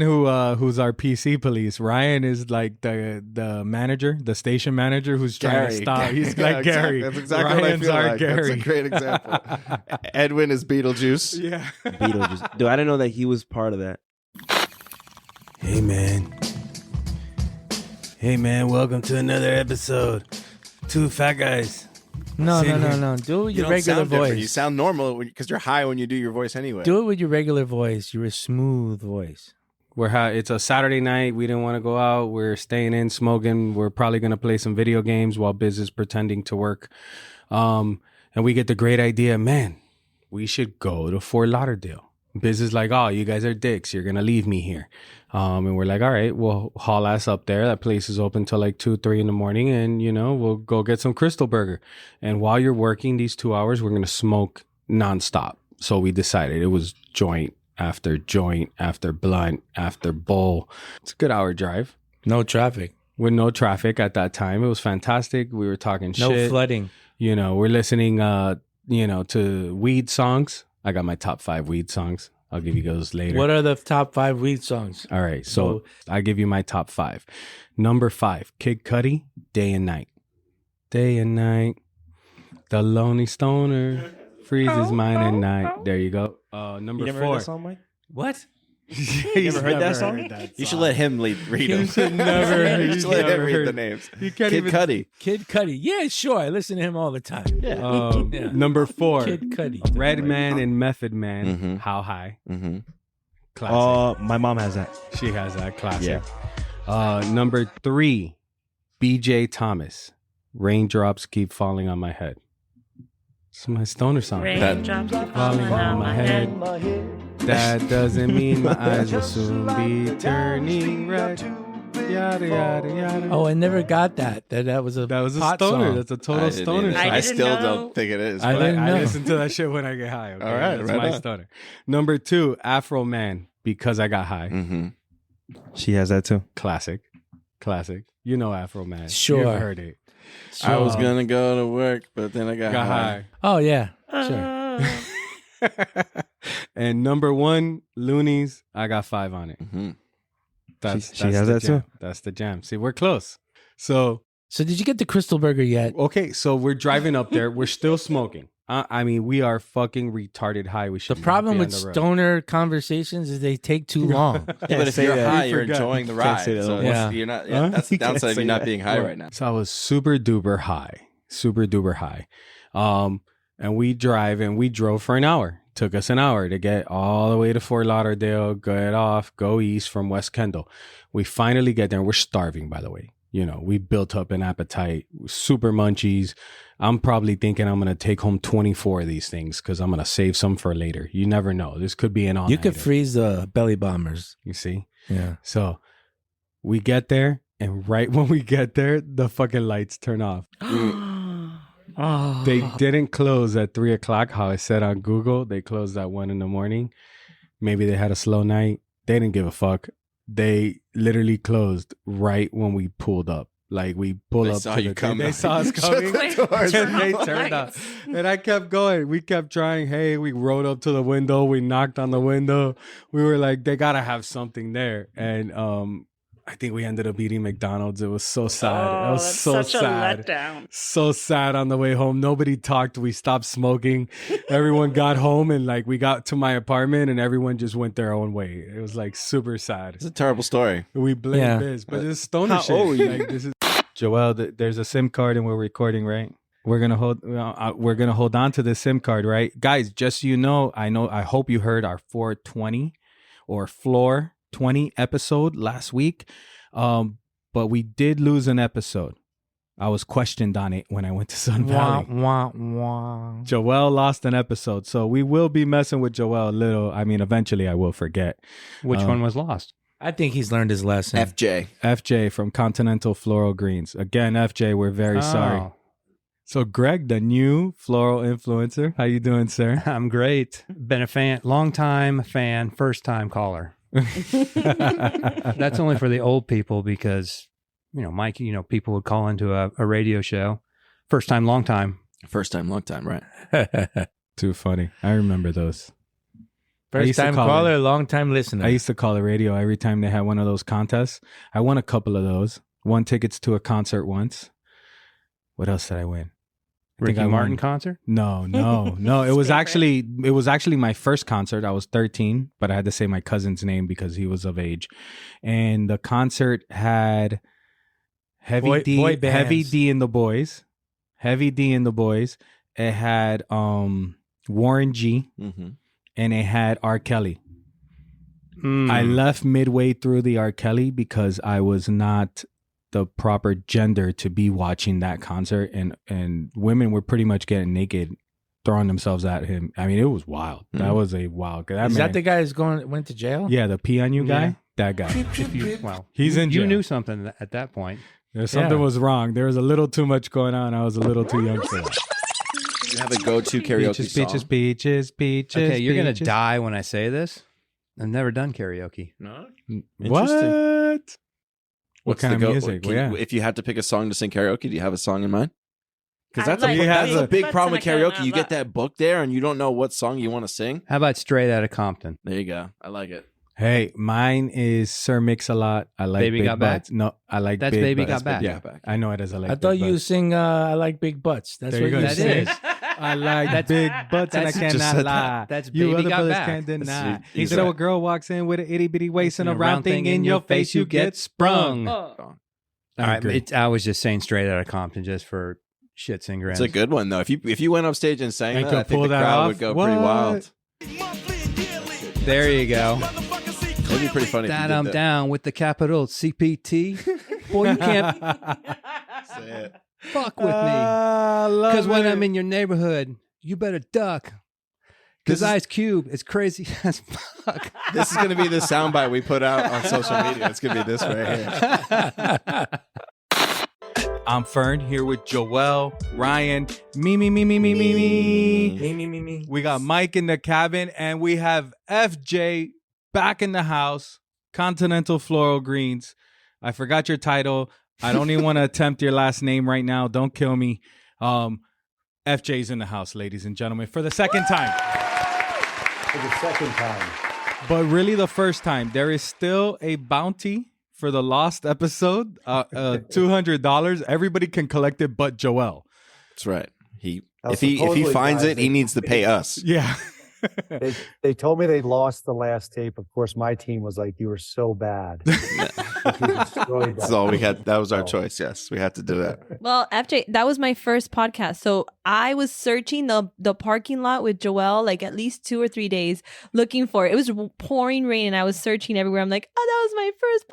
who's our PC police. Ryan is like the manager, the station manager who's trying to stop. He's like Gary. That's exactly Ryan's what I feel our like. Gary. That's a great example. Edwin is Beetlejuice. Yeah, Beetlejuice. Dude, I didn't know that he was part of that. Hey man, welcome to another episode. Two fat guys. No. Do it with your regular voice. You sound normal because you're high when you do your voice anyway. Do it with your regular voice. You're a smooth voice. It's a Saturday night. We didn't want to go out. We're staying in, smoking. We're probably going to play some video games while Biz is pretending to work. And we get the great idea, man, we should go to Fort Lauderdale. Biz is like, oh, you guys are dicks. You're going to leave me here. And we're like, all right, we'll haul ass up there. That place is open till like 2, 3 in the morning. And, we'll go get some Crystal Burger. And while you're working these 2 hours, we're going to smoke nonstop. So we decided it was joint after blunt after bowl. It's a good hour drive. No traffic. With no traffic at that time. It was fantastic. We were talking shit. No flooding. We're listening, to weed songs. I got my top 5 weed songs. I'll give you those later. What are the top 5 weed songs? All right. So I give you my top 5. Number 5, Kid Cudi, Day and Night. Day and night. The lonely stoner freezes his mind at night. There you go. Number 4. You never heard that song, Mike? What? You never heard that song? You should let him read them. You should never. You should let him read the names. You can't Kid Cudi. Kid Cudi. Yeah, sure. I listen to him all the time. Yeah. Number 4, Kid Cudi. Redman and Method Man. How High. Classic. Oh, my mom has that. She has that. Classic. Number 3, BJ Thomas. Raindrops Keep Falling on My Head. It's my stoner song. Raindrops keep falling on my head. That doesn't mean my eyes will soon be turning red. Yada yada yada. Oh, I never got that. That was a stoner. Song. That's a total stoner song. I still don't think it is. I didn't know. I listen to that shit when I get high. Okay? All right, that's right my on. stoner. Number 2, Afro Man, Because I Got High. She has that too. Classic. You know Afro Man. Sure. You've heard it. Sure. I was gonna go to work, but then I got high. Oh yeah. Sure. And number 1, Loonies, I Got 5 on it. She has that too. That's the jam. See, we're close. So did you get the Crystal Burger yet? Okay, so we're driving up there. We're still smoking. I mean, we are fucking retarded high. We should. The problem be with on the road. stoner conversations is they take too long. Yeah, but if you're high, you're forgot. enjoying the Can't ride. say that So anymore. you're not. Yeah, that's the downside of you not being high right now. So I was super duper high. And we drove for an hour. Took us an hour to get all the way to Fort Lauderdale, go east from West Kendall. We finally get there. And we're starving, by the way. We built up an appetite, super munchies. I'm probably thinking I'm going to take home 24 of these things because I'm going to save some for later. You never know. This could be an all-nighter. You could freeze the belly bombers. You see? Yeah. So we get there, and right when we get there, the fucking lights turn off. They didn't close at 3:00. How I said on Google, they closed at 1 a.m. Maybe they had a slow night. They didn't give a fuck. They literally closed right when we pulled up. Like we pull They up saw to you the coming. They saw us Shut coming. the doors. And they turned up. And I kept going. We kept trying. Hey, we rode up to the window. We knocked on the window. We were like, they gotta have something there. And I think we ended up eating McDonald's. It was so sad. It was that's so such sad. a letdown. So sad on the way home. Nobody talked. We stopped smoking. Everyone got home and like we got to my apartment and everyone just went their own way. It was like super sad. It's a terrible story. We blamed Yeah. this, but it's stoner How shit. old were you? Like, this is Joel. There's a SIM card and we're recording, right? We're gonna hold on to the SIM card, right, guys? Just so you know, I hope you heard our 420 or floor 20 episode last week, but we did lose an episode. I was questioned on it when I went to Sun Valley. Joel lost an episode, so we will be messing with Joel a little. I mean, eventually I will forget. Which one was lost? I think he's learned his lesson. FJ from Continental Floral Greens. Again, FJ, we're very sorry. So Greg, the new floral influencer. How you doing, sir? I'm great. Been a long-time fan, first-time caller. That's only for the old people because, Mike, people would call into a radio show. First time, long time. First time, long time, right? Too funny. I remember those. First time caller, long time listener. I used to call the radio every time they had one of those contests. I won a couple of those. Won tickets to a concert once. What else did I win? Ricky Martin concert? No. It was actually my first concert. I was 13, but I had to say my cousin's name because he was of age. And the concert had Heavy D and the Boys. Heavy D and the Boys. It had Warren G. Mm-hmm. And it had R. Kelly. I left midway through the R. Kelly because I was not the proper gender to be watching that concert, and women were pretty much getting naked, throwing themselves at him. I mean, it was wild. That was a wild. Is that the guy who went to jail? Yeah, the pee on you guy. Yeah. That guy. He's in jail. You jail. knew something at that point. Something was wrong. There was a little too much going on. I was a little too young for that. You have a go-to karaoke song. Peaches. Okay, you're gonna die when I say this. I've never done karaoke. No. What kind of music? If you had to pick a song to sing karaoke, do you have a song in mind? Because that's that's a big problem with karaoke. You get that book there, and you don't know what song you want to sing. How about Straight Outta Compton? There you go. I like it. Hey, mine is Sir Mix-a-Lot. I like Baby Big Got Butts. Back? No, I like That's Big Baby Butts. Got Back. Yeah, I know it as I like I Big thought you Butts. sing I like big butts. That's There what you go. you That sing. is. I like big butts and I cannot lie. That's You Baby other Got brothers Back. can't deny. He's So right. a girl walks in with an itty bitty waist and a round thing in your face, you get sprung. All right, I was just saying Straight Outta Compton just for shits and grins. It's a good one though. If you went up stage and sang And that, could I think pull the that crowd off? would go What? pretty wild. There you go. It'd be pretty funny. if you That did I'm that. down with the capital CPT. Boy, you can't Say it. fuck with me. Because when I'm in your neighborhood, you better duck. Because Ice Cube is crazy as fuck. This is going to be the soundbite we put out on social media. It's going to be this right here. I'm Fern here with Joel, Ryan, me. We got Mike in the cabin and we have FJ back in the house, Continental Floral Greens. I forgot your title. I don't even want to attempt your last name right now. Don't kill me. FJ's in the house, ladies and gentlemen, for the second time. For the second time. But really the first time. There is still a bounty for the lost episode, $200. Everybody can collect it but Joel. That's right. If he finds it, he needs to pay us. Yeah. They told me they lost the last tape. Of course, my team was like, "You were so bad." That's all we had. That was our choice. Yes, we had to do that. Well, FJ, that was my first podcast. So I was searching the parking lot with Joel like at least 2 or 3 days looking for it. It was pouring rain and I was searching everywhere. I'm like, oh, that was my first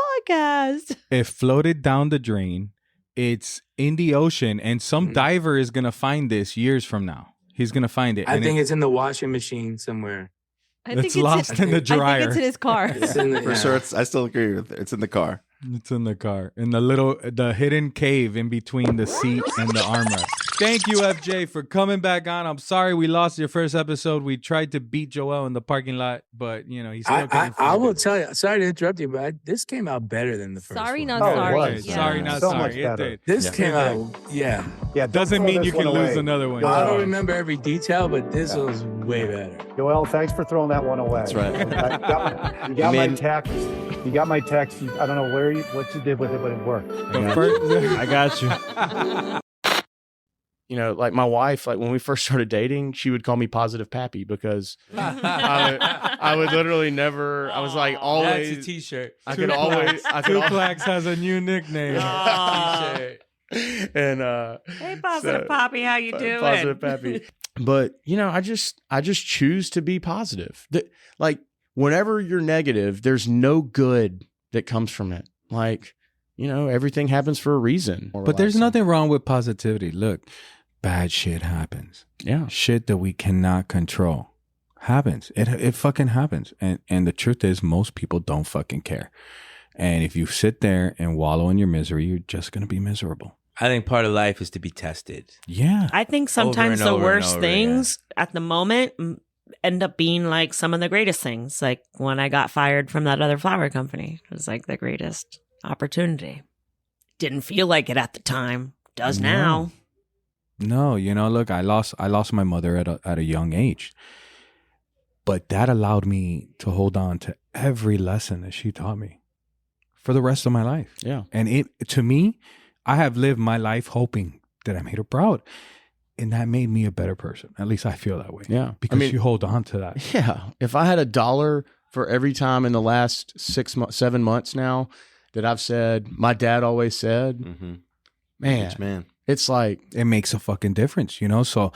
podcast. It floated down the drain. It's in the ocean and some diver is going to find this years from now. He's going to find it. I think it's in the washing machine somewhere. I think it's lost in the dryer. I think it's in his car. For sure. I still agree with it. It's in the car. It's in the car. In the hidden cave in between the seat and the armrest. Thank you, FJ, for coming back on. I'm sorry we lost your first episode. We tried to beat Joel in the parking lot, but you know he's still couldn't I find will it. tell you. Sorry to interrupt you, but this came out better than the first. Sorry, one. not sorry. Yeah. Sorry, not So sorry. much It better. did. This Yeah. came out. Yeah. Yeah, Doesn't mean you can lose another one. I don't remember every detail, but this was way better. Joel, thanks for throwing that one away. That's right. You got my text. You got my text. I don't know what you did with it, but it worked. I got you. You know, like my wife, like when we first started dating, she would call me Positive Pappy because I would literally never. I was like always. That's a T-shirt. I could always. Tuplax has a new nickname. T-shirt. And Hey, Positive Pappy, how you doing? Positive Pappy. But you know, I just choose to be positive. Like whenever you're negative, there's no good that comes from it. Like, you know, everything happens for a reason. But there's nothing wrong with positivity. Look, bad shit happens. Yeah. Shit that we cannot control happens. It fucking happens. And the truth is most people don't fucking care. And if you sit there and wallow in your misery, you're just going to be miserable. I think part of life is to be tested. Yeah. I think sometimes the worst things at the moment end up being like some of the greatest things. Like when I got fired from that other flower company, it was like the greatest opportunity. Didn't feel like it at the time. Does now. No, you know, look, I lost my mother at a young age. But that allowed me to hold on to every lesson that she taught me for the rest of my life. Yeah. And to me, I have lived my life hoping that I made her proud. And that made me a better person. At least I feel that way. Yeah. Because you hold on to that. Yeah. If I had $1 for every time in the last 7 months now that I've said, my dad always said, man, it's like, it makes a fucking difference, you know? So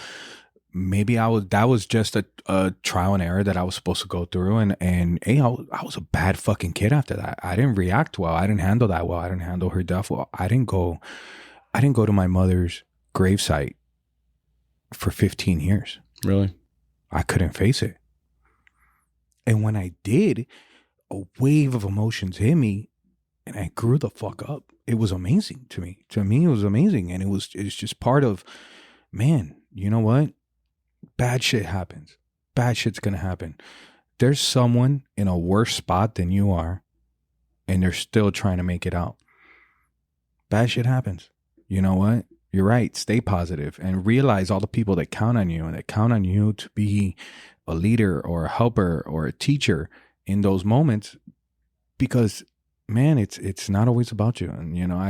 maybe that was just a trial and error that I was supposed to go through. And hey, I was a bad fucking kid after that. I didn't react well. I didn't handle that well. I didn't handle her death well. I didn't go to my mother's gravesite for 15 years. Really? I couldn't face it. And when I did, a wave of emotions hit me and I grew the fuck up. It was amazing to me. To me, it was amazing. And it's just part of, man, you know what? Bad shit happens. Bad shit's going to happen. There's someone in a worse spot than you are, and they're still trying to make it out. Bad shit happens. You know what? You're right. Stay positive and realize all the people that count on you and that count on you to be a leader or a helper or a teacher in those moments, because man, it's not always about you. And you know,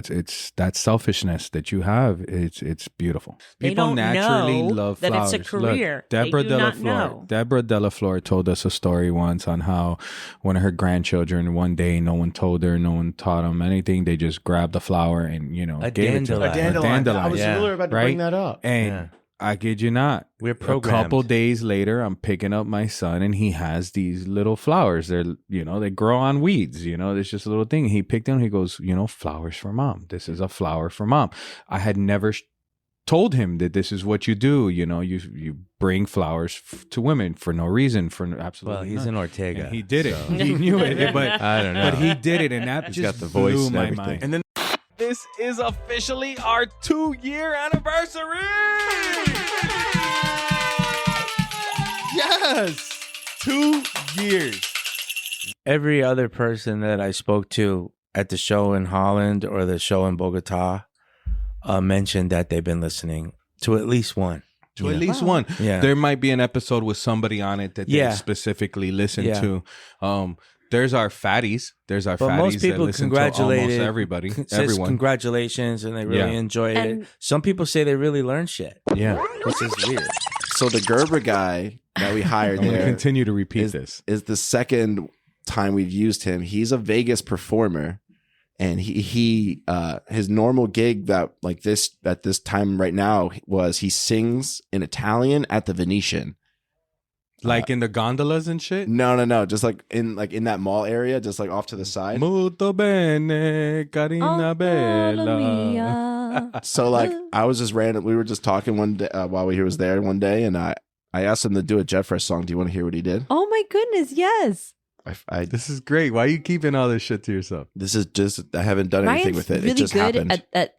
it's that selfishness that you have. It's beautiful. They People don't naturally know love that flowers. it's a career. Look, Deborah They do not know. Delafleur told us a story once on how one of her grandchildren, one day, no one told her, no one taught them anything. They just grabbed the flower and, you know, gave it to her. A dandelion. I was literally about to bring that up. And I kid you not. We're A programmed. couple days later, I'm picking up my son, and he has these little flowers. They're, you know, they grow on weeds. You know, there's just a little thing. He picked them. He goes, you know, flowers for mom. This is a flower for mom. I had never told him that this is what you do. You know, you bring flowers to women for no reason. For absolutely. Well, he's none. an Ortega. And he did it. so- He knew it. But I don't know. But he did it, and that He's just got the voice blew and my everything. mind. And then this is officially our 2-year anniversary. Yes, 2 years. Every other person that I spoke to at the show in Holland or the show in Bogota mentioned that they've been listening to at least one. To at least one. Yeah. There might be an episode with somebody on it that they Yeah. specifically listen Yeah. to. There's our fatties. There's our But fatties most that people listen to almost congratulated everybody. says Everyone. congratulations, and they really Yeah. enjoyed And- it. Some people say they really learned shit. Yeah. Which is weird. So the Gerber guy that we hired I'm going to there continue to repeat this. is the second time we've used him. He's a Vegas performer, and he his normal gig that like this at this time right now was he sings in Italian at the Venetian. Like in the gondolas and shit? No, just like in that mall area, just like off to the side. Molto bene, carina bella. So like I was just random. We were just talking one day while he was there one day, and I asked him to do a Jet Fresh song. Do you want to hear what he did? Oh my goodness, yes. This is great. Why are you keeping all this shit to yourself? This is just, I haven't done anything with it. Really It just good happened. at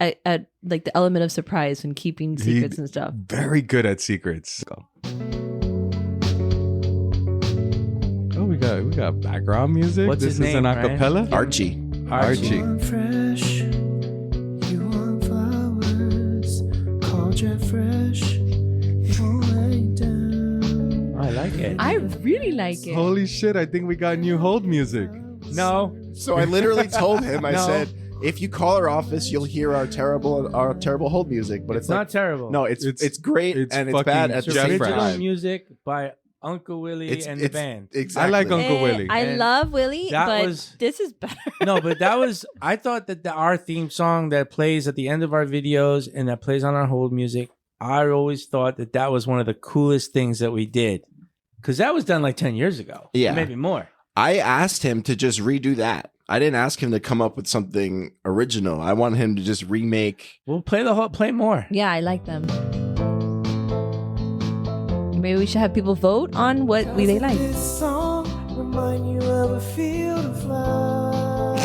like the element of surprise when keeping secrets and stuff. Very good at secrets. Oh, we got background music. What's this his name, is an Ryan? acapella. Archie. Archie. Fresh, you want flowers, call Jet Fresh, you won't lay down. I like it. I really like it. Holy shit! I think we got new hold music. No. So I literally told him, I No. said, if you call our office, you'll hear our terrible hold music. But it's not like, terrible. No, it's great it's and it's fucking bad at the Jeff same Fresh. Original time. music by Uncle Willie and the band. Exactly. I like Uncle Willie. I And love Willie, that but was- this is better. No, but that was, I thought that our theme song that plays at the end of our videos and that plays on our hold music, I always thought that was one of the coolest things that we did. Because that was done like 10 years ago. Yeah. Maybe more. I asked him to just redo that. I didn't ask him to come up with something original. I want him to just remake. We'll play more. Yeah, I like them. Maybe we should have people vote on what they like. This song remind you of a field of flowers.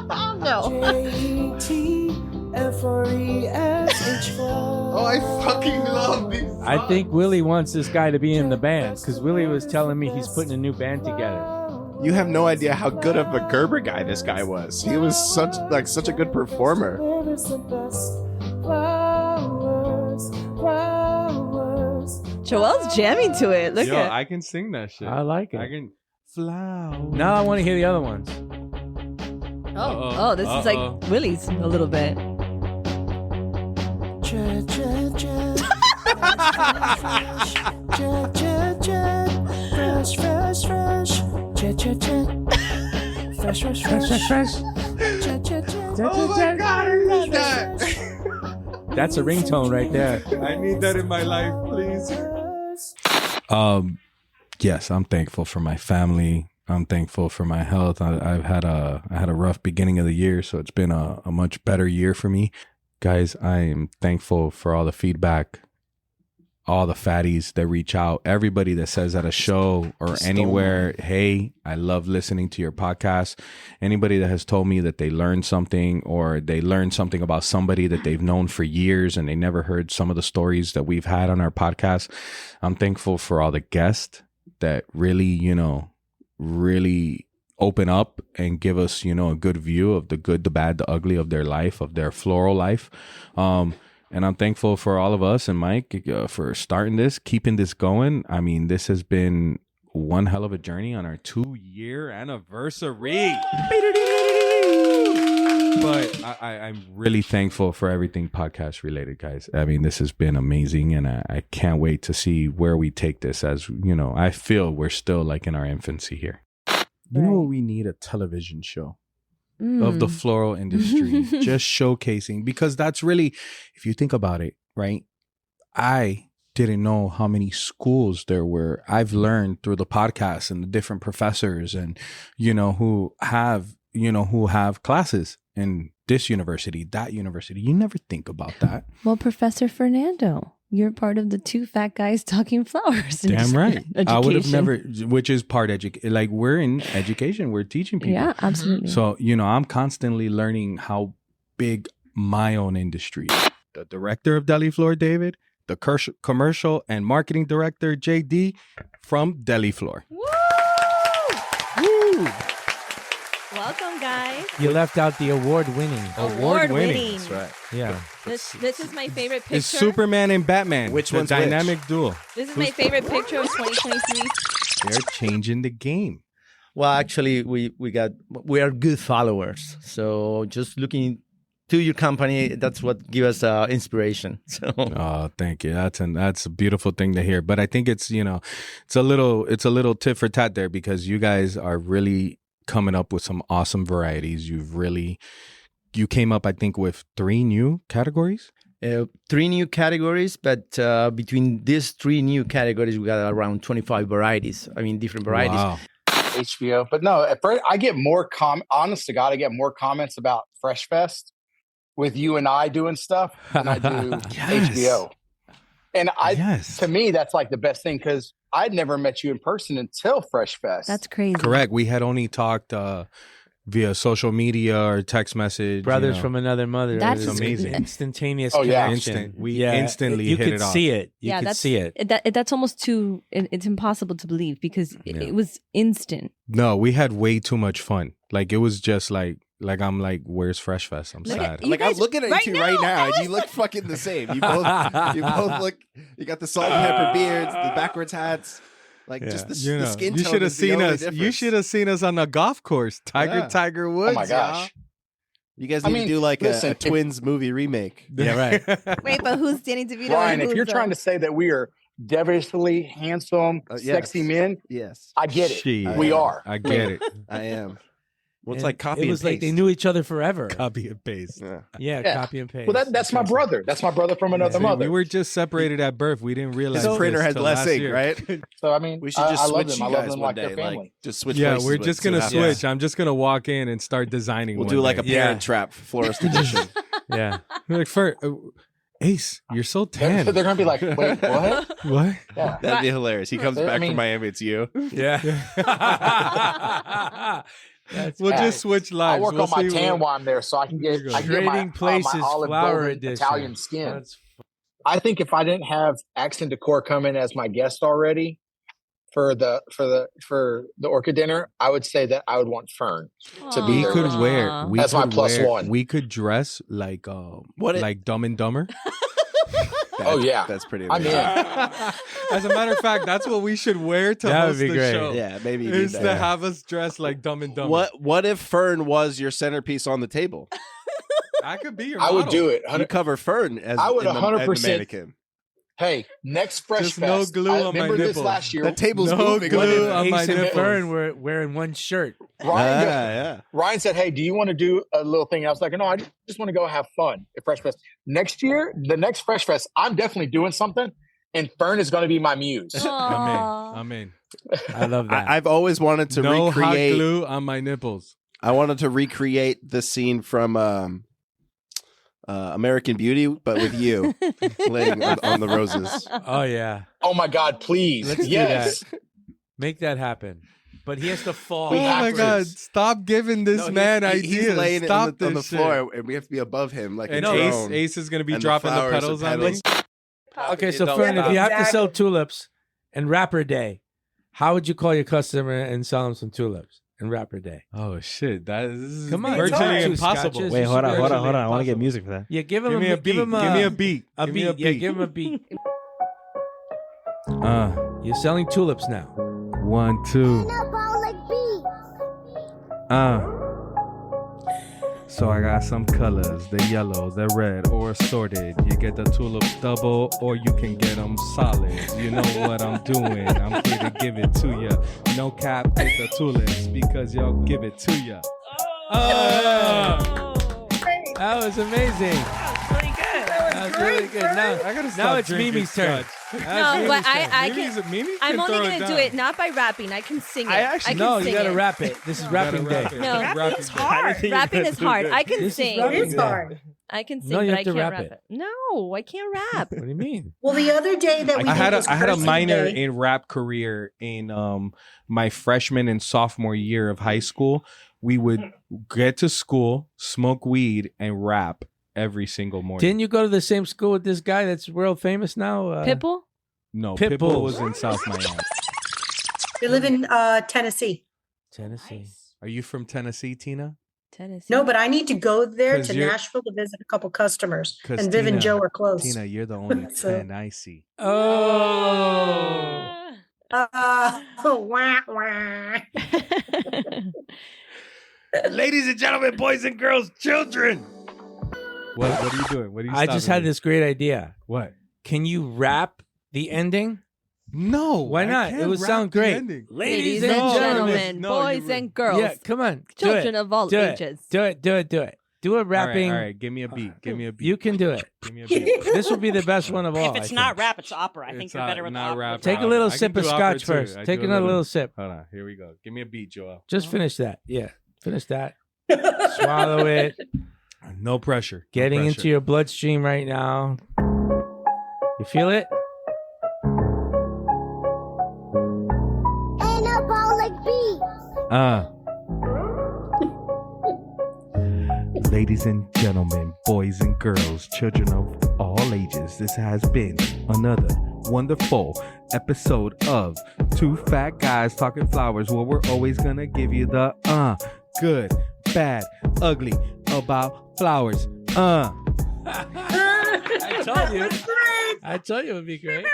Oh no. J-E-T-F-R-E-S-H flowers. Oh, I fucking love these. I think Willie wants this guy to be in the band because Willie was telling me he's putting a new band together. You have no idea how good of a Gerber guy this guy was. He was such a good performer. It's the best flowers, flowers. Joel's jamming to it. Look Yo, at. I can sing that shit. I like it. I can flower. Now I want to hear the other ones. Oh, this is like Willie's a little bit. Jet, jet, jet. Jet, jet, jet. Fresh, fresh, fresh. Jet, jet, jet. Fresh, fresh, fresh. Jet, jet, jet. Oh my God, I love that. That's a ringtone right there. I need that in my life, please. Yes, I'm thankful for my family. I'm thankful for my health. I had a rough beginning of the year, so it's been a much better year for me. Guys, I am thankful for all the feedback, all the fatties that reach out, everybody that says at a show or anywhere, hey, I love listening to your podcast. Anybody that has told me that they learned something or they learned something about somebody that they've known for years and they never heard some of the stories that we've had on our podcast. I'm thankful for all the guests that really, really open up and give us, a good view of the good, the bad, the ugly of their life, of their floral life. And I'm thankful for all of us and Mike for starting this, keeping this going. I mean, this has been one hell of a journey on our 2-year anniversary. But I'm really thankful for everything podcast related, guys. I mean, this has been amazing, and I can't wait to see where we take this. As I feel we're still like in our infancy here. You know what we need? A television show of the floral industry, just showcasing, because that's really, if you think about it, right? I didn't know how many schools there were. I've learned through the podcast and the different professors and, who have classes in this university, that university. You never think about that. Well, Professor Fernando, you're part of the two fat guys talking flowers. Damn right. I would have Education. never, which is part education. Like, we're in education, we're teaching people. Yeah, absolutely. So, I'm constantly learning how big my own industry is. The director of Deli Floor, David, the commercial and marketing director, JD, from Deli Floor. Woo! Welcome, guys. You left out the award-winning. Award-winning. That's right. Yeah. This is my favorite picture. It's Superman and Batman. Which the one's dynamic duo. This is my favorite picture of 2023. They're changing the game. Well, actually, we are good followers. So just looking to your company, that's what gives us inspiration. So. Oh, thank you. That's a beautiful thing to hear. But I think it's it's a little tit for tat there, because you guys are really coming up with some awesome varieties. You came up, I think, with 3 new categories. 3 new categories, but between these 3 new categories, we got around 25 varieties. I mean, different varieties. Wow. HBO, but no, at first, I get more honest to God, I get more comments about Fresh Fest with you and I doing stuff than I do Yes. HBO. And to me, that's like the best thing, because I'd never met you in person until Fresh Fest. That's crazy. Correct. We had only talked via social media or text message. Brothers from another mother. That's It was amazing. Instantaneous Oh, yeah. connection. We instantly you hit could it off. see it. You Yeah, could that's see it. That's almost too. It's impossible to believe because it was instant. No, we had way too much fun. Like it was just like I'm like, where's Fresh Fest? I'm Look sad. at- You I'm guys- looking at right you now, right now, I and you look fucking the same. You both look. You got the salt and pepper beards, the backwards hats, like just the skin tone. You should have is the seen only us. You difference. should have seen us on the golf course. Tiger Woods. Oh my gosh. You guys I need mean, to do like listen, a if- twins movie remake. Yeah, right. Wait, but who's Danny DeVito? Ryan, and if you're who's, trying to say that we are devilishly handsome, sexy men, Yes, I get it. Shit. We are. I get it. I am. Well, it's And like copy It was and like paste. they knew each other forever. Copy and paste. Yeah, Yeah. copy and paste. Well, that's my brother. That's my brother from another See, mother. we were just separated at birth. We didn't realize His printer this had till less last ink, year. right? So I mean, We should just I love switch them. you I love guys them one like day. their family. Like just switch. Yeah, places we're with just gonna some switch. apples. I'm just gonna walk in and start designing. We'll one do like a day. Parent Trap florist edition. Yeah. We're like, Ace, you're so They're tan. gonna be like, wait, what? What? Yeah. That'd be hilarious. He comes I back mean- from Miami. It's you. Yeah. We'll Yeah. just switch I lives. work We'll on my see tan what- while I'm there, so I can get my Trading Places olive Flower golden Edition. Italian skin. That's I think if I didn't have Accent Decor come in as my guest already for the Orchid dinner, I would say that I would want Fern to be We there. could wear. We That's my could plus wear- one. We could dress like like Dumb and Dumber. Oh yeah, that's pretty I'm amazing. in. As a matter of fact, that's what we should wear to That would host be the great. show. Yeah, maybe you Is need to that. have us dressed like Dumb and Dumber. What if Fern was your centerpiece on the table? I could be your I would model. do it. You cover Fern as I would in the 100%. mannequin. Hey, next Fresh Just Fest. no glue I on my remember this nipples. last year. The table's No moving. glue on my Ace and nipples. Fern were wearing one shirt. Ryan, yeah. Ryan said, "Hey, do you want to do a little thing?" I was like, "No, I just want to go have fun at Fresh Fest next year. The next Fresh Fest, I'm definitely doing something, and Fern is going to be my muse." I'm in. I love that. I've always wanted to No hot recreate. glue on my nipples. I wanted to recreate the scene from American Beauty, but with you laying on the roses. Oh yeah. Oh my God, please, Let's yes. do that. Make that happen. But he has to fall. We Oh have my to. God! Stop giving this No, man he's ideas. laying it Stop on the this shit. floor, and we have to be above him, like And a Ace, drone. Ace is gonna be And dropping the flowers and petals on me. petals. Okay, so Don't Fern, if stop. you have to sell tulips and Rapper Day, how would you call your customer and sell them some tulips and Rapper Day? Oh shit! That is Come on, virtually talk to impossible. Scotches. Wait, You hold should on. virtually I want to get impossible. music for that. Yeah, give him Give me a beat. Give him Give me a beat. A Give me beat. a Yeah, beat. give him a beat. Uh, You're selling tulips now. 1, 2. So I got some colors, the yellow, the red, or assorted. You get the tulips double, or you can get them solid. You know what I'm doing. I'm here to give it to ya. No cap with the tulips, because y'all give it to ya. That was amazing. That was really good. Now, I gotta now stop it's drinking Mimi's turn. scotch. No, but I Mimi's- can. Mimi I'm can only throw it gonna do down. it not by rapping. I can sing it. I can no, sing you gotta it. rap it. This is rapping day. No, Rapping's hard. Rapping is hard. I can sing. rapping day. I can sing, No, you but have I to can't rap rap it. it. No, I can't rap. What do you mean? Well, the other day that we I had did was I had a Cursing minor Day. in rap career in my freshman and sophomore year of high school. We would get to school, smoke weed, and rap every single morning. Didn't you go to the same school with this guy that's world famous now? Pitbull? No, Pitbull. Pitbull was in South Miami. They live in Tennessee. Tennessee. Are you from Tennessee, Tina? Tennessee. No, but I need to go there 'Cause to you're- Nashville to visit a couple customers. 'Cause And Viv and Tina- Joe are close. Tina, you're the only So- 10 I see. Oh. Wah, wah. Ladies and gentlemen, boys and girls, children. What are you doing? What are you I just stopping had me? this great idea. What? Can you rap the ending? No. Why I not? can't it would rap sound the great. ending. Ladies and gentlemen, boys and girls, Yeah, come on. do children it. of all do ages. It. Do it. Do it. Do it. Do a rapping. All right, give me a beat. Give me a beat. You can do it. Give me a beat. This will be the best one of all. If it's I not think. rap, it's opera. I think It's you're better with not opera. rap. Take a little I can sip do of opera scotch too. first. I Take do a another little sip. Hold on. Here we go. Give me a beat, Joel. Just finish that. Yeah. Finish that. Swallow it. No pressure. No Getting pressure. into your bloodstream right now. You feel it? Ladies and gentlemen, boys and girls, children of all ages, this has been another wonderful episode of Two Fat Guys Talking Flowers, where we're always gonna give you the good, bad, ugly about flowers. I told you it would be great.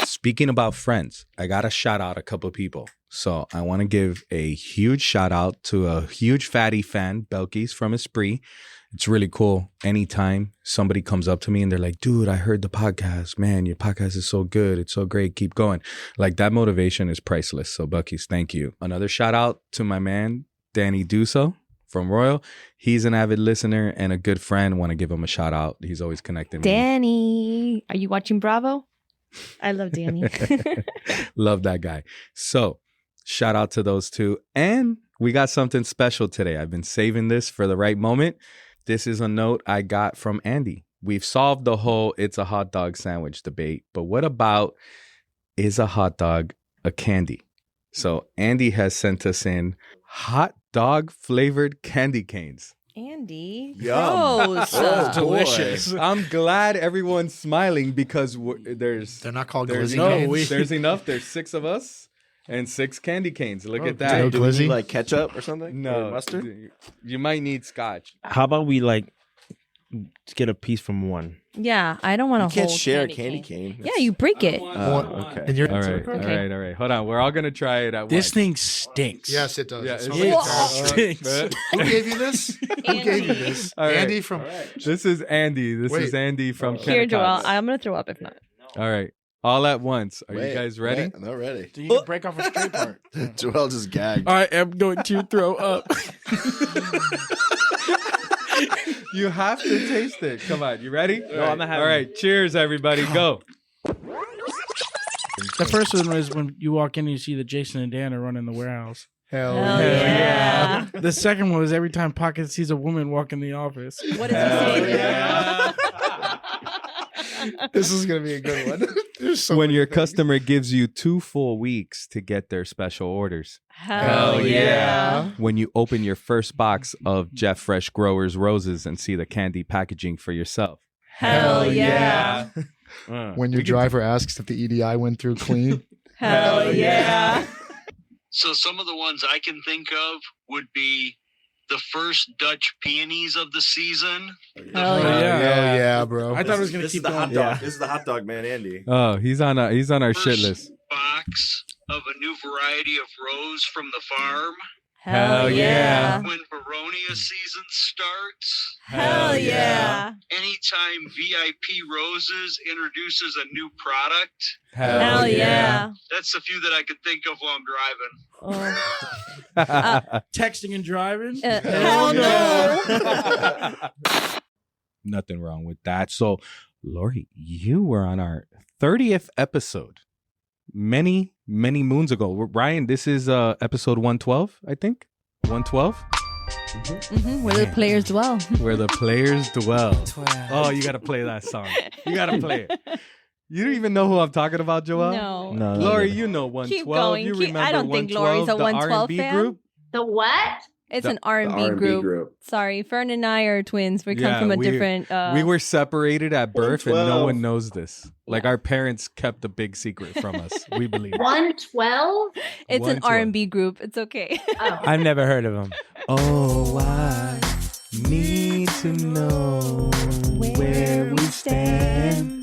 Speaking about friends, I gotta shout out a couple of people. So I want to give a huge shout out to a huge fatty fan, Belkis from Esprit. It's really cool. Anytime somebody comes up to me and they're like, dude, I heard the podcast. Man, your podcast is so good. It's so great. Keep going. Like, that motivation is priceless. So Belkis, thank you. Another shout out to my man, Danny Duso from Royal. He's an avid listener and a good friend. Want to give him a shout out. He's always connecting me. Danny, are you watching Bravo? I love Danny. Love that guy. So shout out to those two. And we got something special today. I've been saving this for the right moment. This is a note I got from Andy. We've solved the whole it's a hot dog sandwich debate. But what about, is a hot dog a candy? So Andy has sent us in hot dog flavored candy canes. Andy, Yum. gross. Oh, Delicious. boy. I'm glad everyone's smiling because they're not called glizzy canes. There's enough. There's 6 of us and 6 candy canes. Look at that. Do we need like ketchup or something? No. Or mustard? You might need scotch. How about we like get a piece from one? Yeah, I don't want to You can't hold share a candy candy cane. Yeah, you break it. Okay. And all right. Hold on. We're all gonna try it at This once. thing stinks. Yes, it does. Yeah, It stinks. Who gave you this? Who gave you this? All right. Andy from. This is Andy. This is Wait. Andy from Here, Joel. Kennecott's. I'm gonna throw up if not. All right. All at once. Are you guys ready? I'm not ready. Do you break off a straight part? Joel just gagged. I am going to throw up. You have to taste it. Come on. You ready? No, I'm not having All right. Cheers, everybody. Go. The first one was when you walk in and you see that Jason and Dan are running the warehouse. Hell yeah. The second one was every time Pocket sees a woman walk in the office. What does he say? This is gonna be a good one. There's so When many your things. customer gives you 2 full weeks to get their special orders. Hell yeah. When you open your first box of Jeff Fresh Growers Roses and see the candy packaging for yourself. Hell yeah. When your driver asks if the EDI went through clean. Hell yeah. So some of the ones I can think of would be the first Dutch peonies of the season. Hell Hell yeah. yeah, bro. I thought it was gonna This keep is the going. hot dog. This is the hot dog man, Andy. Oh, he's on our shit list. Box of a new variety of rose from the farm. Hell yeah. When Baronia season starts. Hell yeah. Anytime VIP Roses introduces a new product. Hell yeah. That's a few that I could think of while I'm driving. Texting and driving? Hell no. Nothing wrong with that. So, Lori, you were on our 30th episode many moons ago. Ryan, this is episode 112, I think. 112? Where the players dwell. Where the players dwell. Oh, you got to play that song. You got to play it. You don't even know who I'm talking about, Joel? No. Lori, you know 112. Keep going. You remember I don't think Lori's a 112 R&B fan. group? The what? It's The- an R&B R&B group. Sorry, Fern and I are twins. We come from a different... we were separated at birth and no 112. one knows this. Like, our parents kept a big secret from us. We believe. 112? It's an 112. R&B group. It's okay. I've never heard of him. Oh, I need to know where we stand.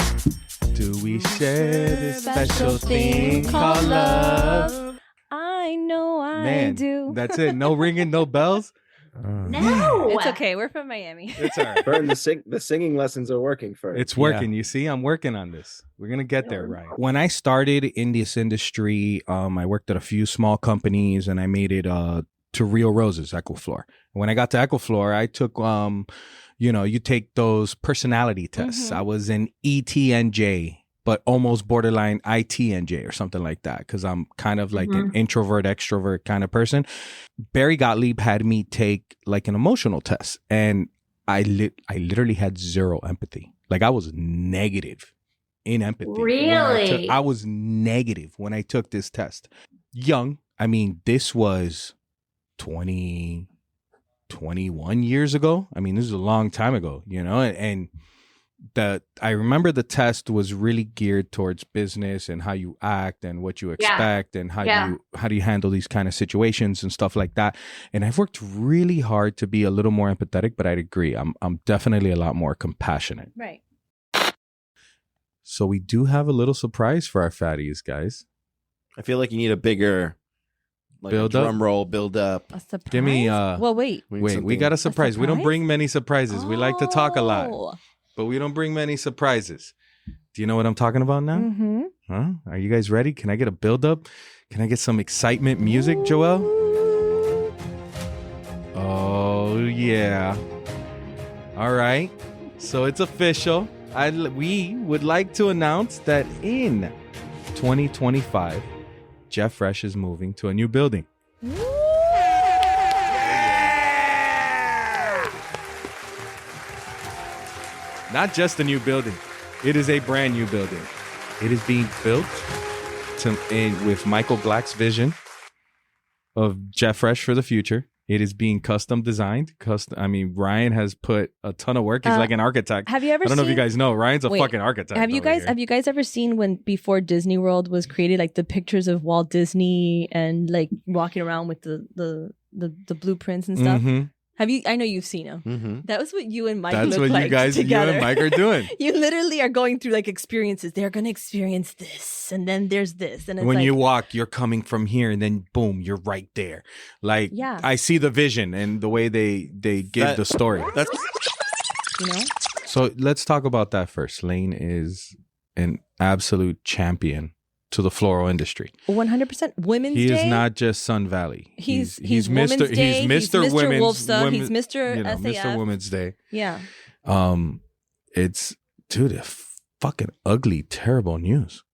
Do we share this special thing called love? I know I Man, do. that's it. No ringing, no bells. No. It's okay. We're from Miami. It's all right. Fern, the singing lessons are working for It's working. You see, I'm working on this. We're going to get there, Ryan. When I started in this industry, I worked at a few small companies and I made it to Real Roses, Equiflor. When I got to Equiflor, I took, you take those personality tests. I was an ETNJ, but almost borderline ITNJ or something like that, because I'm kind of like an introvert, extrovert kind of person. Barry Gottlieb had me take like an emotional test, and I literally had 0 empathy. Like, I was negative in empathy. Really? I was negative when I took this test. Young, I mean, this was 21 years ago. I mean, this is a long time ago, you know, and I remember the test was really geared towards business and how you act and what you expect and how do you handle these kind of situations and stuff like that. And I've worked really hard to be a little more empathetic, but I'd agree. I'm definitely a lot more compassionate. Right. So we do have a little surprise for our fatties, guys. I feel like you need a bigger build drum roll, build up. A surprise? Give me well, wait. We got a surprise. We don't bring many surprises. We like to talk a lot, but we don't bring many surprises. Do you know what I'm talking about now? Mm-hmm. Huh? Are you guys ready? Can I get a build up? Can I get some excitement music, Joelle? Oh yeah. All right. So it's official. We would like to announce that in 2025, Jeff Fresh is moving to a new building. Not just a new building. It is a brand new building. It is being built with Michael Black's vision of Jeff Fresh for the future. It is being custom designed. Ryan has put a ton of work. He's like an architect. Have you ever I don't know if you seen- guys know. Ryan's a fucking architect. Have you guys ever seen when before Disney World was created, like the pictures of Walt Disney and like walking around with the blueprints and stuff? Mm-hmm. Have you? I know you've seen them. Mm-hmm. That was what you and Mike That's look what like you guys, together. you and Mike are doing. You literally are going through like experiences. They're going to experience this, and then there's this, and it's When like, you walk, you're coming from here, and then boom, you're right there. Like, Yeah. I see the vision and the way they give the story. you know. So let's talk about that first. Lane is an absolute champion to the floral industry. 100% Women's He Day. is not just Sun Valley. He's Mr. Women's Day, He's Mr. Women's Wolfstuff, Women- he's Mr. you know, SAF. Mr. Women's Day. Yeah. It's a fucking ugly, terrible news.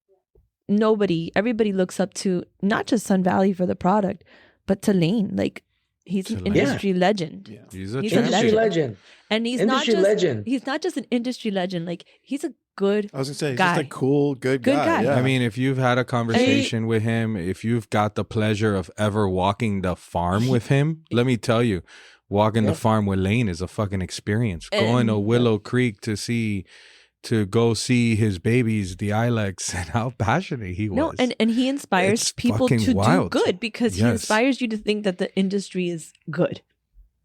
Everybody looks up to not just Sun Valley for the product, but to Lane. Like he's an industry legend. Yeah. He's a industry legend. And he's Industry not just legend. He's not just an industry legend. Like he's a good I was gonna say, he's guy. just a cool, good guy. Yeah. I mean, if you've had a conversation with him, if you've got the pleasure of ever walking the farm with him, let me tell you, walking the farm with Lane is a fucking experience. Going to Willow Creek to go see his babies, the Ilex, and how passionate he was. No, and he inspires It's people fucking to wild. do good because he Yes. inspires you to think that the industry is good.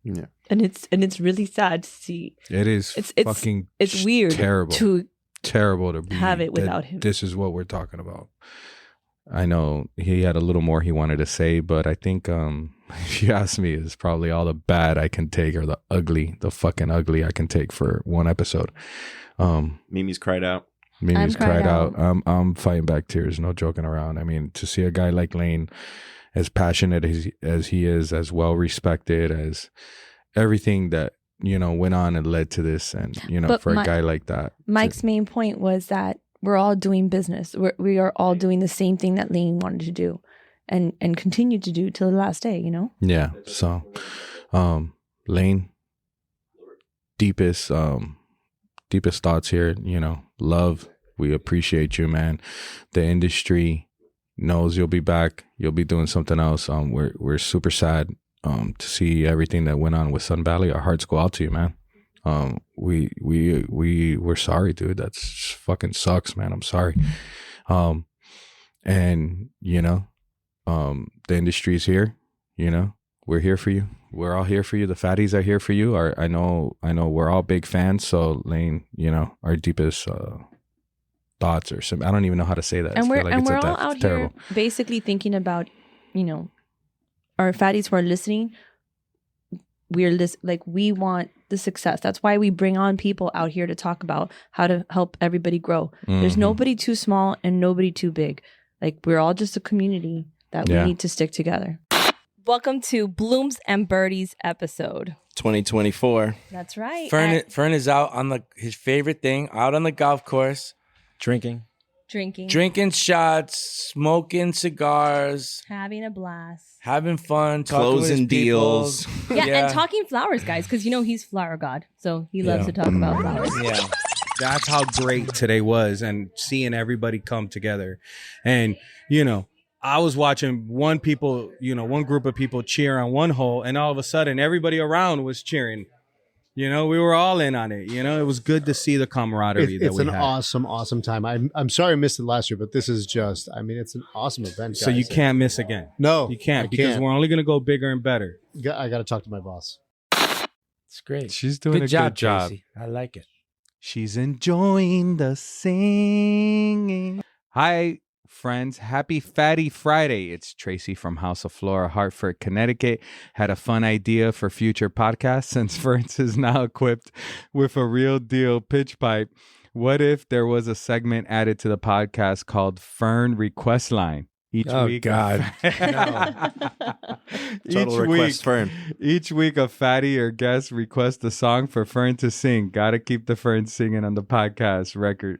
Yeah. And it's really sad to see. It is It's fucking it's weird terrible to be, have it that without him. This is what we're talking about. I know he had a little more he wanted to say, but I think if you ask me, it's probably all the bad I can take or the fucking ugly I can take for one episode. Mimi's cried out. Mimi's cried out. I'm fighting back tears, no joking around. I mean, to see a guy like Lane, as passionate as he is, as well respected as everything that, you know, went on and led to this, and, you know, But for a guy like that. Mike's main point was that we're all doing business. We are all doing the same thing that Lane wanted to do and continue to do till the last day, you know? Yeah. So, Lane, deepest thoughts here, you know, love. We appreciate you, man. The industry knows you'll be back. You'll be doing something else. We're super sad to see everything that went on with Sun Valley. Our hearts go out to you, man. We're sorry, dude. That's fucking sucks, man. I'm sorry. And you know, the industry's here, you know, we're here for you. We're all here for you. The fatties are here for you. I know we're all big fans. So Lane, you know, our deepest thoughts or some, I don't even know how to say that. And we're it's all out terrible. here basically thinking about, you know, our fatties who are listening. We want the success. That's why we bring on people out here to talk about how to help everybody grow. There's Mhm. nobody too small and nobody too big. Like we're all just a community that we need to stick together. Welcome to Blooms and Birdies episode. 2024. That's right. Fern is out on his favorite thing, out on the golf course, drinking shots, smoking cigars, Having a blast. having fun, talking with his Closing people. deals. Yeah, and talking flowers, guys, because you know he's flower god, so he loves to talk about flowers. Yeah. That's how great today was, and seeing everybody come together. And, you know, I was watching one group of people cheer on one hole, and all of a sudden everybody around was cheering. We were all in on it. It was good to see the camaraderie that we had. It's an awesome time. I'm sorry I missed it last year, but this is just, it's an awesome event, guys. So you can't miss again. No, you can't, because we're only going to go bigger and better. I got to talk to my boss. It's great. She's doing a good job. Tracy. I like it. She's enjoying the singing. Hi, friends. Happy Fatty Friday. It's Tracy from House of Flora, Hartford, Connecticut. Had a fun idea for future podcasts since Ferns is now equipped with a real deal pitch pipe. What if there was a segment added to the podcast called Fern Request Line? God. Total request Fern. Each week, a fatty or guest requests a song for Fern to sing. Gotta keep the Fern singing on the podcast record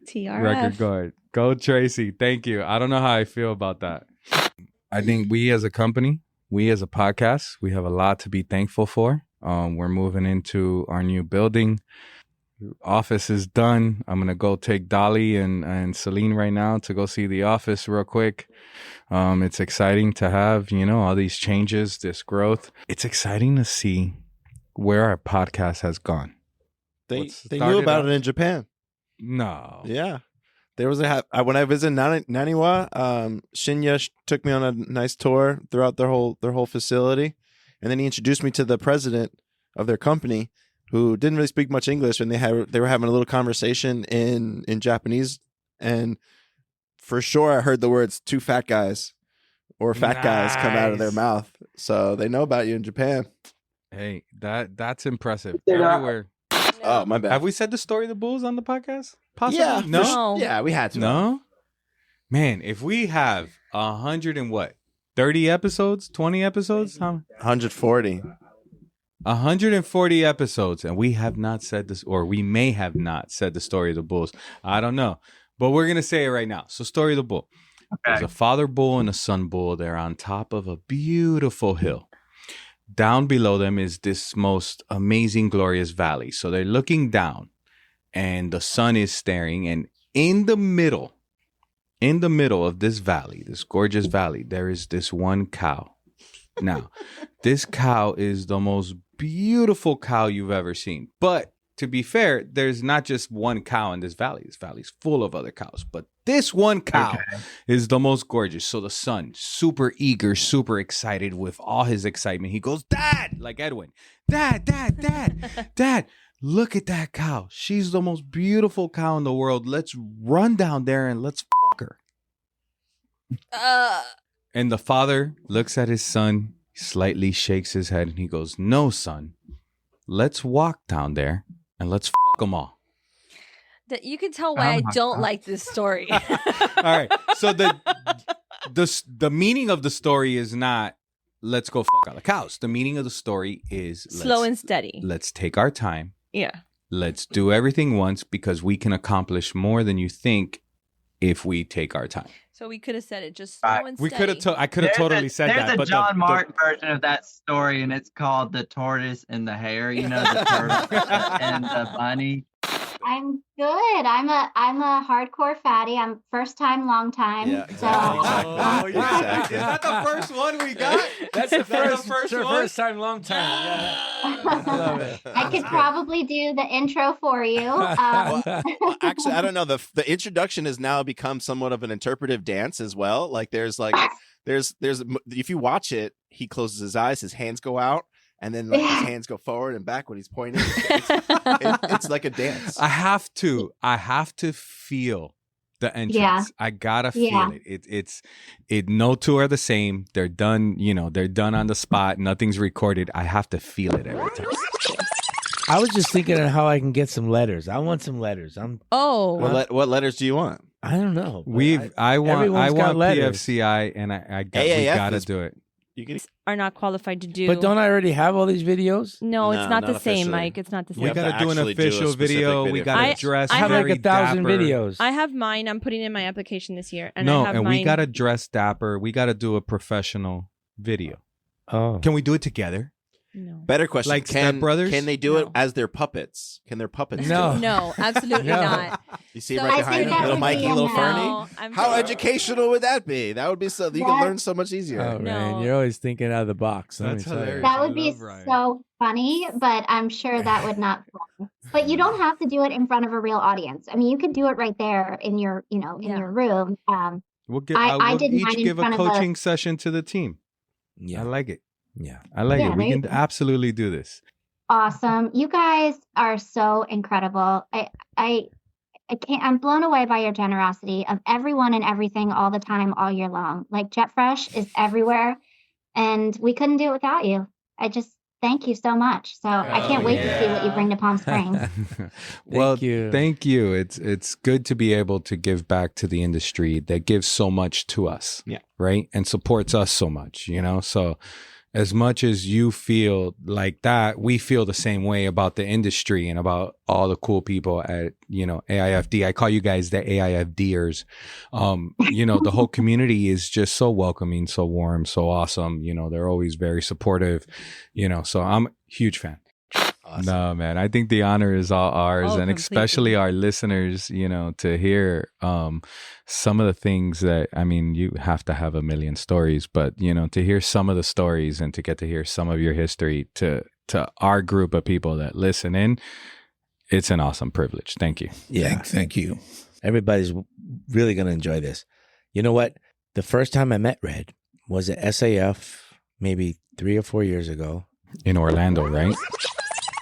going. Go Tracy. Thank you. I don't know how I feel about that. I think we as a company, we as a podcast, we have a lot to be thankful for. We're moving into our new building. Office is done. I'm gonna go take Dolly and Celine right now to go see the office real quick. It's exciting to have, all these changes, this growth. It's exciting to see where our podcast has gone. They knew about it in Japan. No. Yeah. There was when I visited Naniwa, Shinya took me on a nice tour throughout their whole facility, and then he introduced me to the president of their company, who didn't really speak much English, and they were having a little conversation in Japanese, and for sure I heard the words "two fat guys" or "fat guys" come out of their mouth. So they know about you in Japan. Hey, that's impressive. Everywhere. Oh, my bad. Have we said the story of the bulls on the podcast? Possibly? Yeah. No. Yeah, we had to. No. Man, if we have 30 episodes, 20 episodes, 140. 140 episodes, and we have not said this, or we may have not said the story of the bulls. I don't know, but we're gonna say it right now. So, story of the bull. Okay. There's a father bull and a son bull. They're on top of a beautiful hill. Down below them is this most amazing, glorious valley. So they're looking down, and the sun is staring. And in the middle of this valley, this gorgeous valley, there is this one cow. Now, this cow is the most beautiful cow you've ever seen. But to be fair, there's not just one cow in this valley. This valley's full of other cows. But this one cow is the most gorgeous. So the son, super eager, super excited with all his excitement. He goes, "Dad," like Edwin. "Dad, Dad, Dad, Dad, look at that cow. She's the most beautiful cow in the world. Let's run down there and let's fuck her." And the father looks at his son, slightly shakes his head, and he goes, "No, son. Let's walk down there and let's fuck them all." That you can tell why I don't like this story. All right. So the meaning of the story is not let's go fuck all the cows. The meaning of the story is slow and steady. Let's take our time. Yeah. Let's do everything once, because we can accomplish more than you think if we take our time. So we could have said it just slow and steady. We could have. I could have totally said that. There's a John Mark version of that story, and it's called "The Tortoise and the Hare." You know, the tortoise and the bunny. I'm good. I'm a hardcore fatty. I'm first time, long time. Yeah, exactly. Is that the first one we got? That's the first one. First time, long time. Yeah. I love it. I could probably do the intro for you. Actually, I don't know. The introduction has now become somewhat of an interpretive dance as well. Like there's if you watch it, he closes his eyes, his hands go out, and then like his hands go forward and back when he's pointing. It's like a dance. I have to feel the entrance. Yeah. I gotta feel it. No two are the same. They're done. They're done on the spot. Nothing's recorded. I have to feel it every time. I was just thinking of how I can get some letters. I want some letters. What letters do you want? I don't know. I want letters. PFCI, and we gotta do it. Are not qualified to do. But don't I already have all these videos? No, it's not the same, Mike. It's not the same. We got to do an official video. We got to dress. I have like 1,000 videos. I have mine. I'm putting in my application this year. And we got to dress dapper. We got to do a professional video. Oh. Can we do it together? Better question. Like can Step Brothers? Can they do it as their puppets? Can their puppets do it? No, absolutely not. You see So him right I behind think him? that Little would Mikey, be little no, Fernie? I'm How sorry. educational would that be? That would be so you can learn so much easier. Oh man, you're always thinking out of the box. That's hilarious. That would be so funny, but I'm sure that would not fly. But you don't have to do it in front of a real audience. I mean, you could do it right there in your, in your room. We'll I we'll did each mine in give a front of coaching session to the team. Yeah. I like it. Yeah. I like Yeah, it. We there you can go. absolutely do this. Awesome. You guys are so incredible. I can't, I'm blown away by your generosity of everyone and everything all the time, all year long. Like Jet Fresh is everywhere, and we couldn't do it without you. I just thank you so much. So I can't wait to see what you bring to Palm Springs. Well, thank you. It's good to be able to give back to the industry that gives so much to us. Yeah. Right. And supports us so much, So as much as you feel like that, we feel the same way about the industry and about all the cool people at, AIFD. I call you guys the AIFDers. The whole community is just so welcoming, so warm, so awesome. They're always very supportive, so I'm a huge fan. Awesome. No, man, I think the honor is all ours, and especially our listeners, to hear some of the things that, you have to have a million stories, but, to hear some of the stories and to get to hear some of your history to our group of people that listen in, it's an awesome privilege. Thank you. Yeah. Thank you. Everybody's really going to enjoy this. You know what? The first time I met Red was at SAF maybe 3 or 4 years ago. In Orlando, right?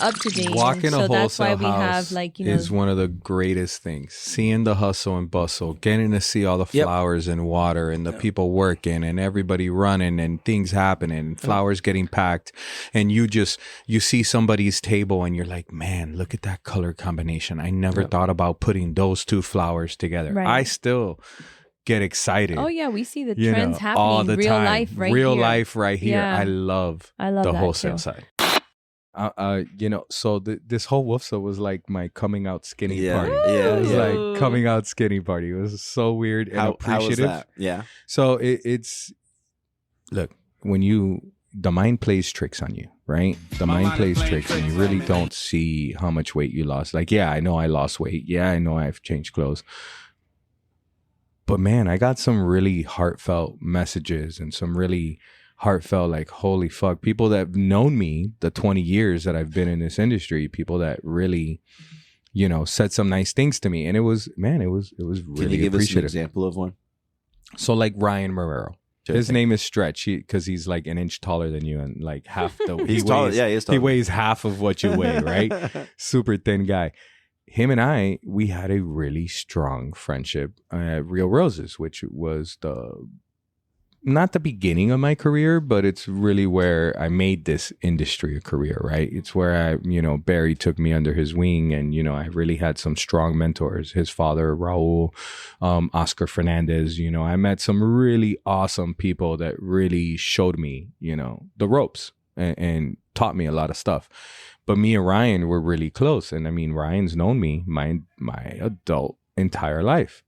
Up to date. Walking so a that's why wholesale we house have is one of the greatest things. Seeing the hustle and bustle, getting to see all the flowers and water and the people working and everybody running and things happening and flowers getting packed. And you see somebody's table and you're like, man, look at that color combination. I never thought about putting those two flowers together. Right. I still get excited. Oh yeah, we see the trends happening all the real time. life right real here. life right here. Yeah. I love the that wholesale too. side. So this whole Woofsa was like my coming out skinny party. Yeah, it was yeah. like coming out skinny party. It was so weird and How was appreciative. that? Yeah. So it's look, when the mind plays tricks on you, right? The mind plays tricks and you really don't see how much weight you lost. Like, yeah, I know I lost weight. Yeah, I know I've changed clothes. But man, I got some really heartfelt messages and some really heartfelt, like, holy fuck, people that have known me the 20 years that I've been in this industry, people that really, said some nice things to me. And it was really Can you give us an appreciative. example of one? So like Ryan Marrero. Sure His thing. name is Stretch because he's like an inch taller than you and like half the He's taller. Yeah, he is taller. He weighs half of what you weigh, right? Super thin guy. Him and we had a really strong friendship at Real Roses, which was not the beginning of my career, but it's really where I made this industry a career, right? It's where Barry took me under his wing and, I really had some strong mentors. His father, Raul, Oscar Fernandez, I met some really awesome people that really showed me, the ropes and taught me a lot of stuff. But me and Ryan were really close. And Ryan's known me my adult entire life.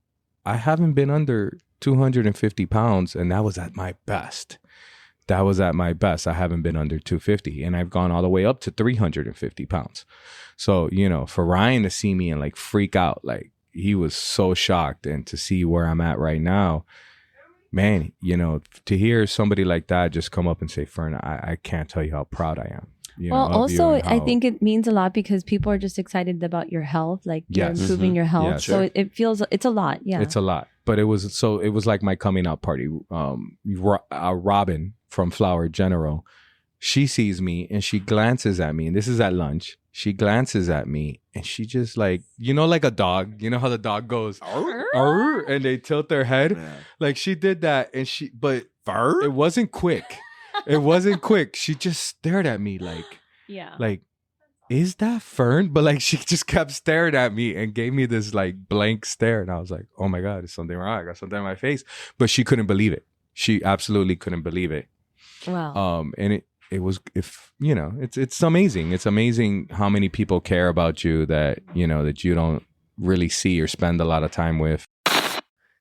I haven't been under 250 pounds, and that was at my best. I haven't been under 250, and I've gone all the way up to 350 pounds. So, for Ryan to see me and like freak out, like he was so shocked, and to see where I'm at right now, man, to hear somebody like that just come up and say, Fern, I can't tell you how proud I am. Well, also, I think it means a lot because people are just excited about your health, like you're improving your health. Yeah, so sure. it feels, it's a lot. Yeah. It's a lot. But it was like my coming out party. Robin from Flower General, she sees me and she glances at me, and this is at lunch. She glances at me and she just like, like a dog, how the dog goes, "Arr," and they tilt their head. Yeah. Like she did that but it wasn't quick. It wasn't quick. She just stared at me like, is that Fern? But like she just kept staring at me and gave me this like blank stare. And I was like, oh my God, there's something wrong. I got something on my face. But she couldn't believe it. She absolutely couldn't believe it. Wow. And it's amazing. It's amazing how many people care about you that you don't really see or spend a lot of time with.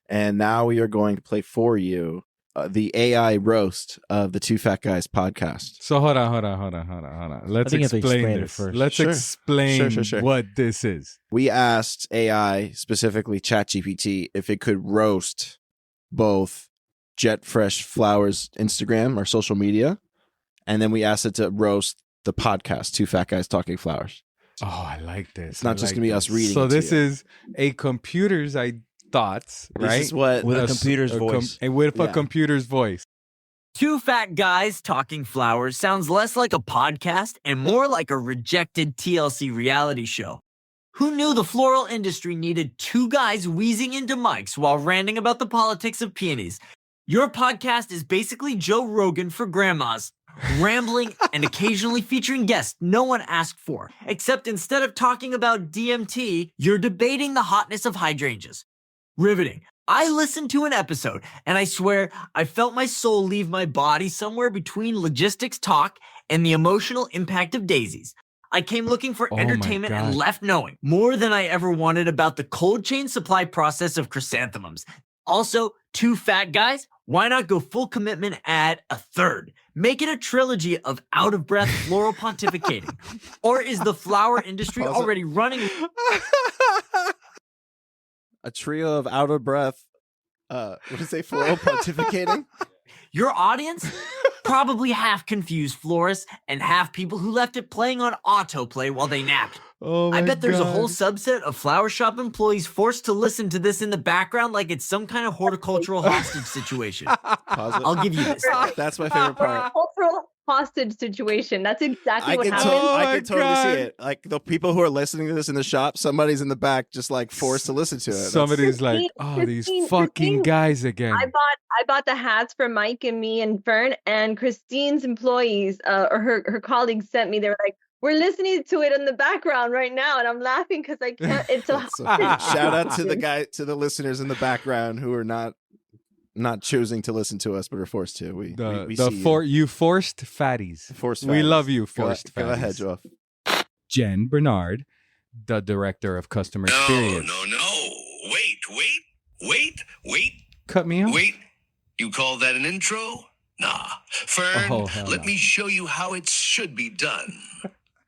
And now we are going to play for you the AI roast of the Two Fat Guys podcast. So hold on. Let's think you have to explain explain it this. first. Let's Sure. explain Sure. what this is. We asked AI, specifically ChatGPT, if it could roast both Jet Fresh Flowers Instagram or social media, and then we asked it to roast the podcast Two Fat Guys Talking Flowers. Oh, I like this. It's not just gonna be us reading. So it to this you. is a computer's thoughts, This right? is what- With a computer's voice. With a Yeah. computer's voice. Two Fat Guys Talking Flowers sounds less like a podcast and more like a rejected TLC reality show. Who knew the floral industry needed two guys wheezing into mics while ranting about the politics of peonies? Your podcast is basically Joe Rogan for grandmas, rambling and occasionally featuring guests no one asked for, except instead of talking about DMT, you're debating the hotness of hydrangeas. Riveting. I listened to an episode, and I swear I felt my soul leave my body somewhere between logistics talk and the emotional impact of daisies. I came looking for Oh my entertainment and God. left knowing more than I ever wanted about the cold chain supply process of chrysanthemums. Also, Two Fat Guys, why not go full commitment at a third? Make it a trilogy of out-of-breath floral pontificating. Or is the flower industry Pause it. already running... A trio of out of breath. What did they floral pontificating? Your audience? Probably half confused florists and half people who left it playing on autoplay while they napped. Oh I my bet there's a whole God. subset of flower shop employees forced to listen to this in the background like it's some kind of horticultural hostage situation. Pause it. I'll give you this. That's my favorite part. Cultural hostage situation. That's exactly I what can, happened. I can totally see it. Like the people who are listening to this in the shop, somebody's in the back just like forced to listen to it. Somebody's like, oh, these fucking guys again. I bought the hats for Mike and me and Fern, and Christine's employees or her colleagues sent me. They were like, "We're listening to it in the background right now," and I'm laughing because I can't. It's a Shout out to the listeners in the background who are not choosing to listen to us but are forced to. We see you forced fatties. Forced We fatties. love you, forced Go fatties. ahead, Joe. Jen Bernard, the director of customer experience. No. Wait. Cut me off. Wait. You call that an intro? Nah. Fern, Oh, hell let no. me show you how it should be done.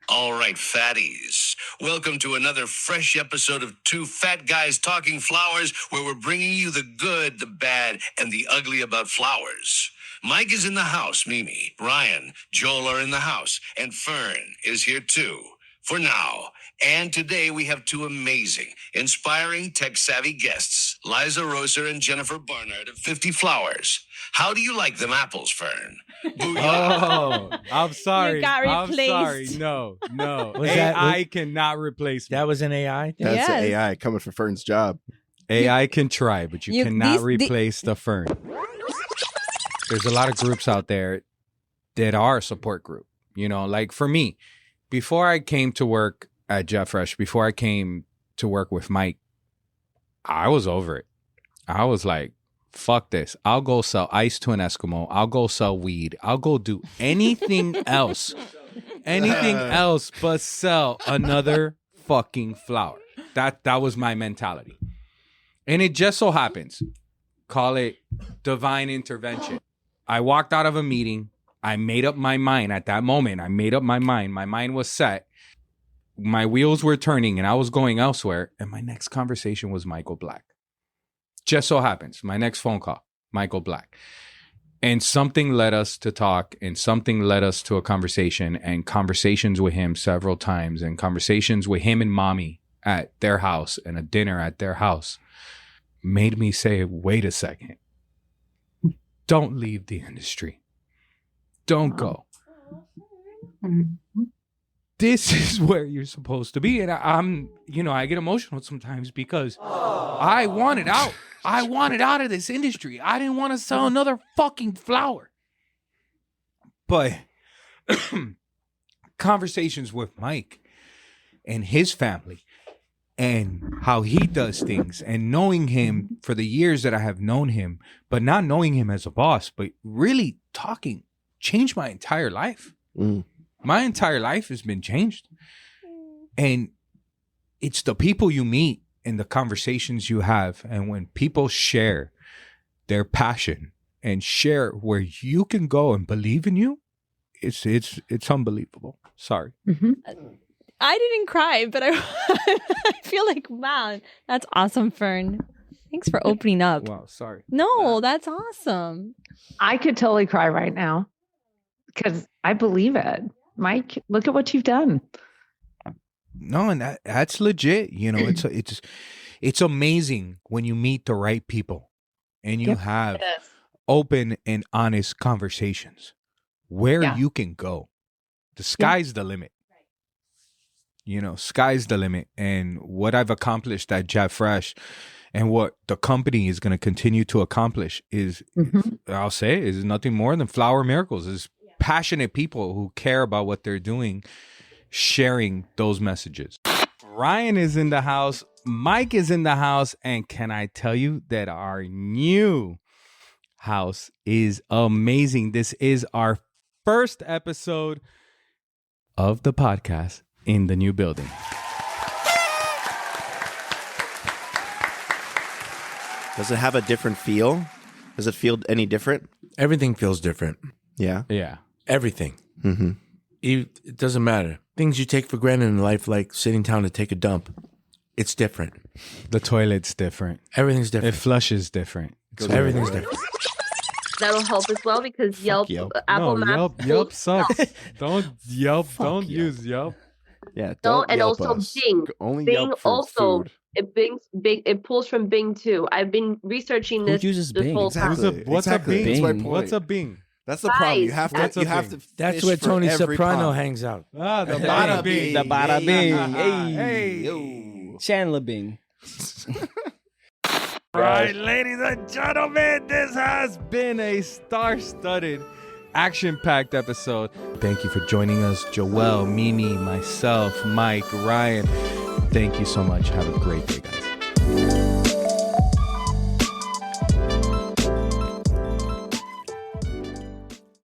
All right, fatties. Welcome to another fresh episode of Two Fat Guys Talking Flowers, where we're bringing you the good, the bad, and the ugly about flowers. Mike is in the house, Mimi, Ryan, Joel are in the house, and Fern is here too, for now. And today we have two amazing, inspiring, tech-savvy guests, Liza Roser and Jennifer Barnard of 50 Flowers. How do you like them apples, Fern? Oh, I'm sorry. got I'm sorry. replaced. No. Was AI cannot replace me. That was an AI thing? That's Yes. the AI coming for Fern's job. AI can try, but you cannot these- replace the fern. There's a lot of groups out there that are a support group. You know, like for me, before I came to work at Jet Fresh, before I came to work with Mike, I was over it. I was like, fuck this. I'll go sell ice to an Eskimo. I'll go sell weed. I'll go do anything else. Anything else but sell another fucking flower. That was my mentality. And it just so happens, call it divine intervention. I walked out of a meeting. I made up my mind at that moment. I made up my mind. My mind was set. My wheels were turning and I was going elsewhere. And my next conversation was Michael Black. Just so happens, my next phone call, Michael Black. And something led us to talk, and something led us to a conversation, and conversations with him several times, and conversations with him and mommy at their house, and a dinner at their house made me say, wait a second. Don't leave the industry. Don't go. This is where you're supposed to be. And I'm, I get emotional sometimes because I wanted out. I wanted out of this industry. I didn't want to sell another fucking flower. But conversations with Mike and his family and how he does things, and knowing him for the years that I have known him, but not knowing him as a boss, but really talking, changed my entire life. My entire life has been changed. And it's the people you meet and the conversations you have. And when people share their passion and share where you can go and believe in you, it's unbelievable. Sorry. I didn't cry, but I feel like, wow, that's awesome, Fern. Thanks for opening up. Wow, sorry. No, that's awesome. I could totally cry right now because I believe it. Mike, look at what you've done. No, and that's legit. You know, it's amazing when you meet the right people and you have open and honest conversations where you can go. The sky's the limit. You know, sky's the limit. And what I've accomplished at Jet Fresh and what the company is going to continue to accomplish is, I'll say, is nothing more than flower miracles. Is passionate people who care about what they're doing, sharing those messages. Ryan is in the house. Mike is in the house. And can I tell you that our new house is amazing? This is our first episode of the podcast in the new building. Does it have a different feel? Does it feel any different? Everything feels different. Yeah. Yeah. Everything. Mm-hmm. It doesn't matter. Things you take for granted in life, like sitting down to take a dump, it's different. The toilet's different. Everything's different. It flushes different. Everything's different. That'll help as well because Yelp, Apple Maps. Yelp sucks. Don't Yelp. Don't use Yelp. Yeah. No, and Yelp also us. Bing. Only Bing Yelp for also food. it pulls from Bing too. I've been researching this. uses this Bing? whole time. What's a Bing? That's my point. What's a Bing? That's the problem. You Guys, have to. That's fish where for Tony every Soprano pond. hangs out. Ah, the Bada Bada Bing. The Bada Bing. Hey. Hey. Chandler Bing. All right, ladies and gentlemen, this has been a star-studded, action-packed episode. Thank you for joining us, Joelle, Mimi, myself, Mike, Ryan. Thank you so much. Have a great day, guys.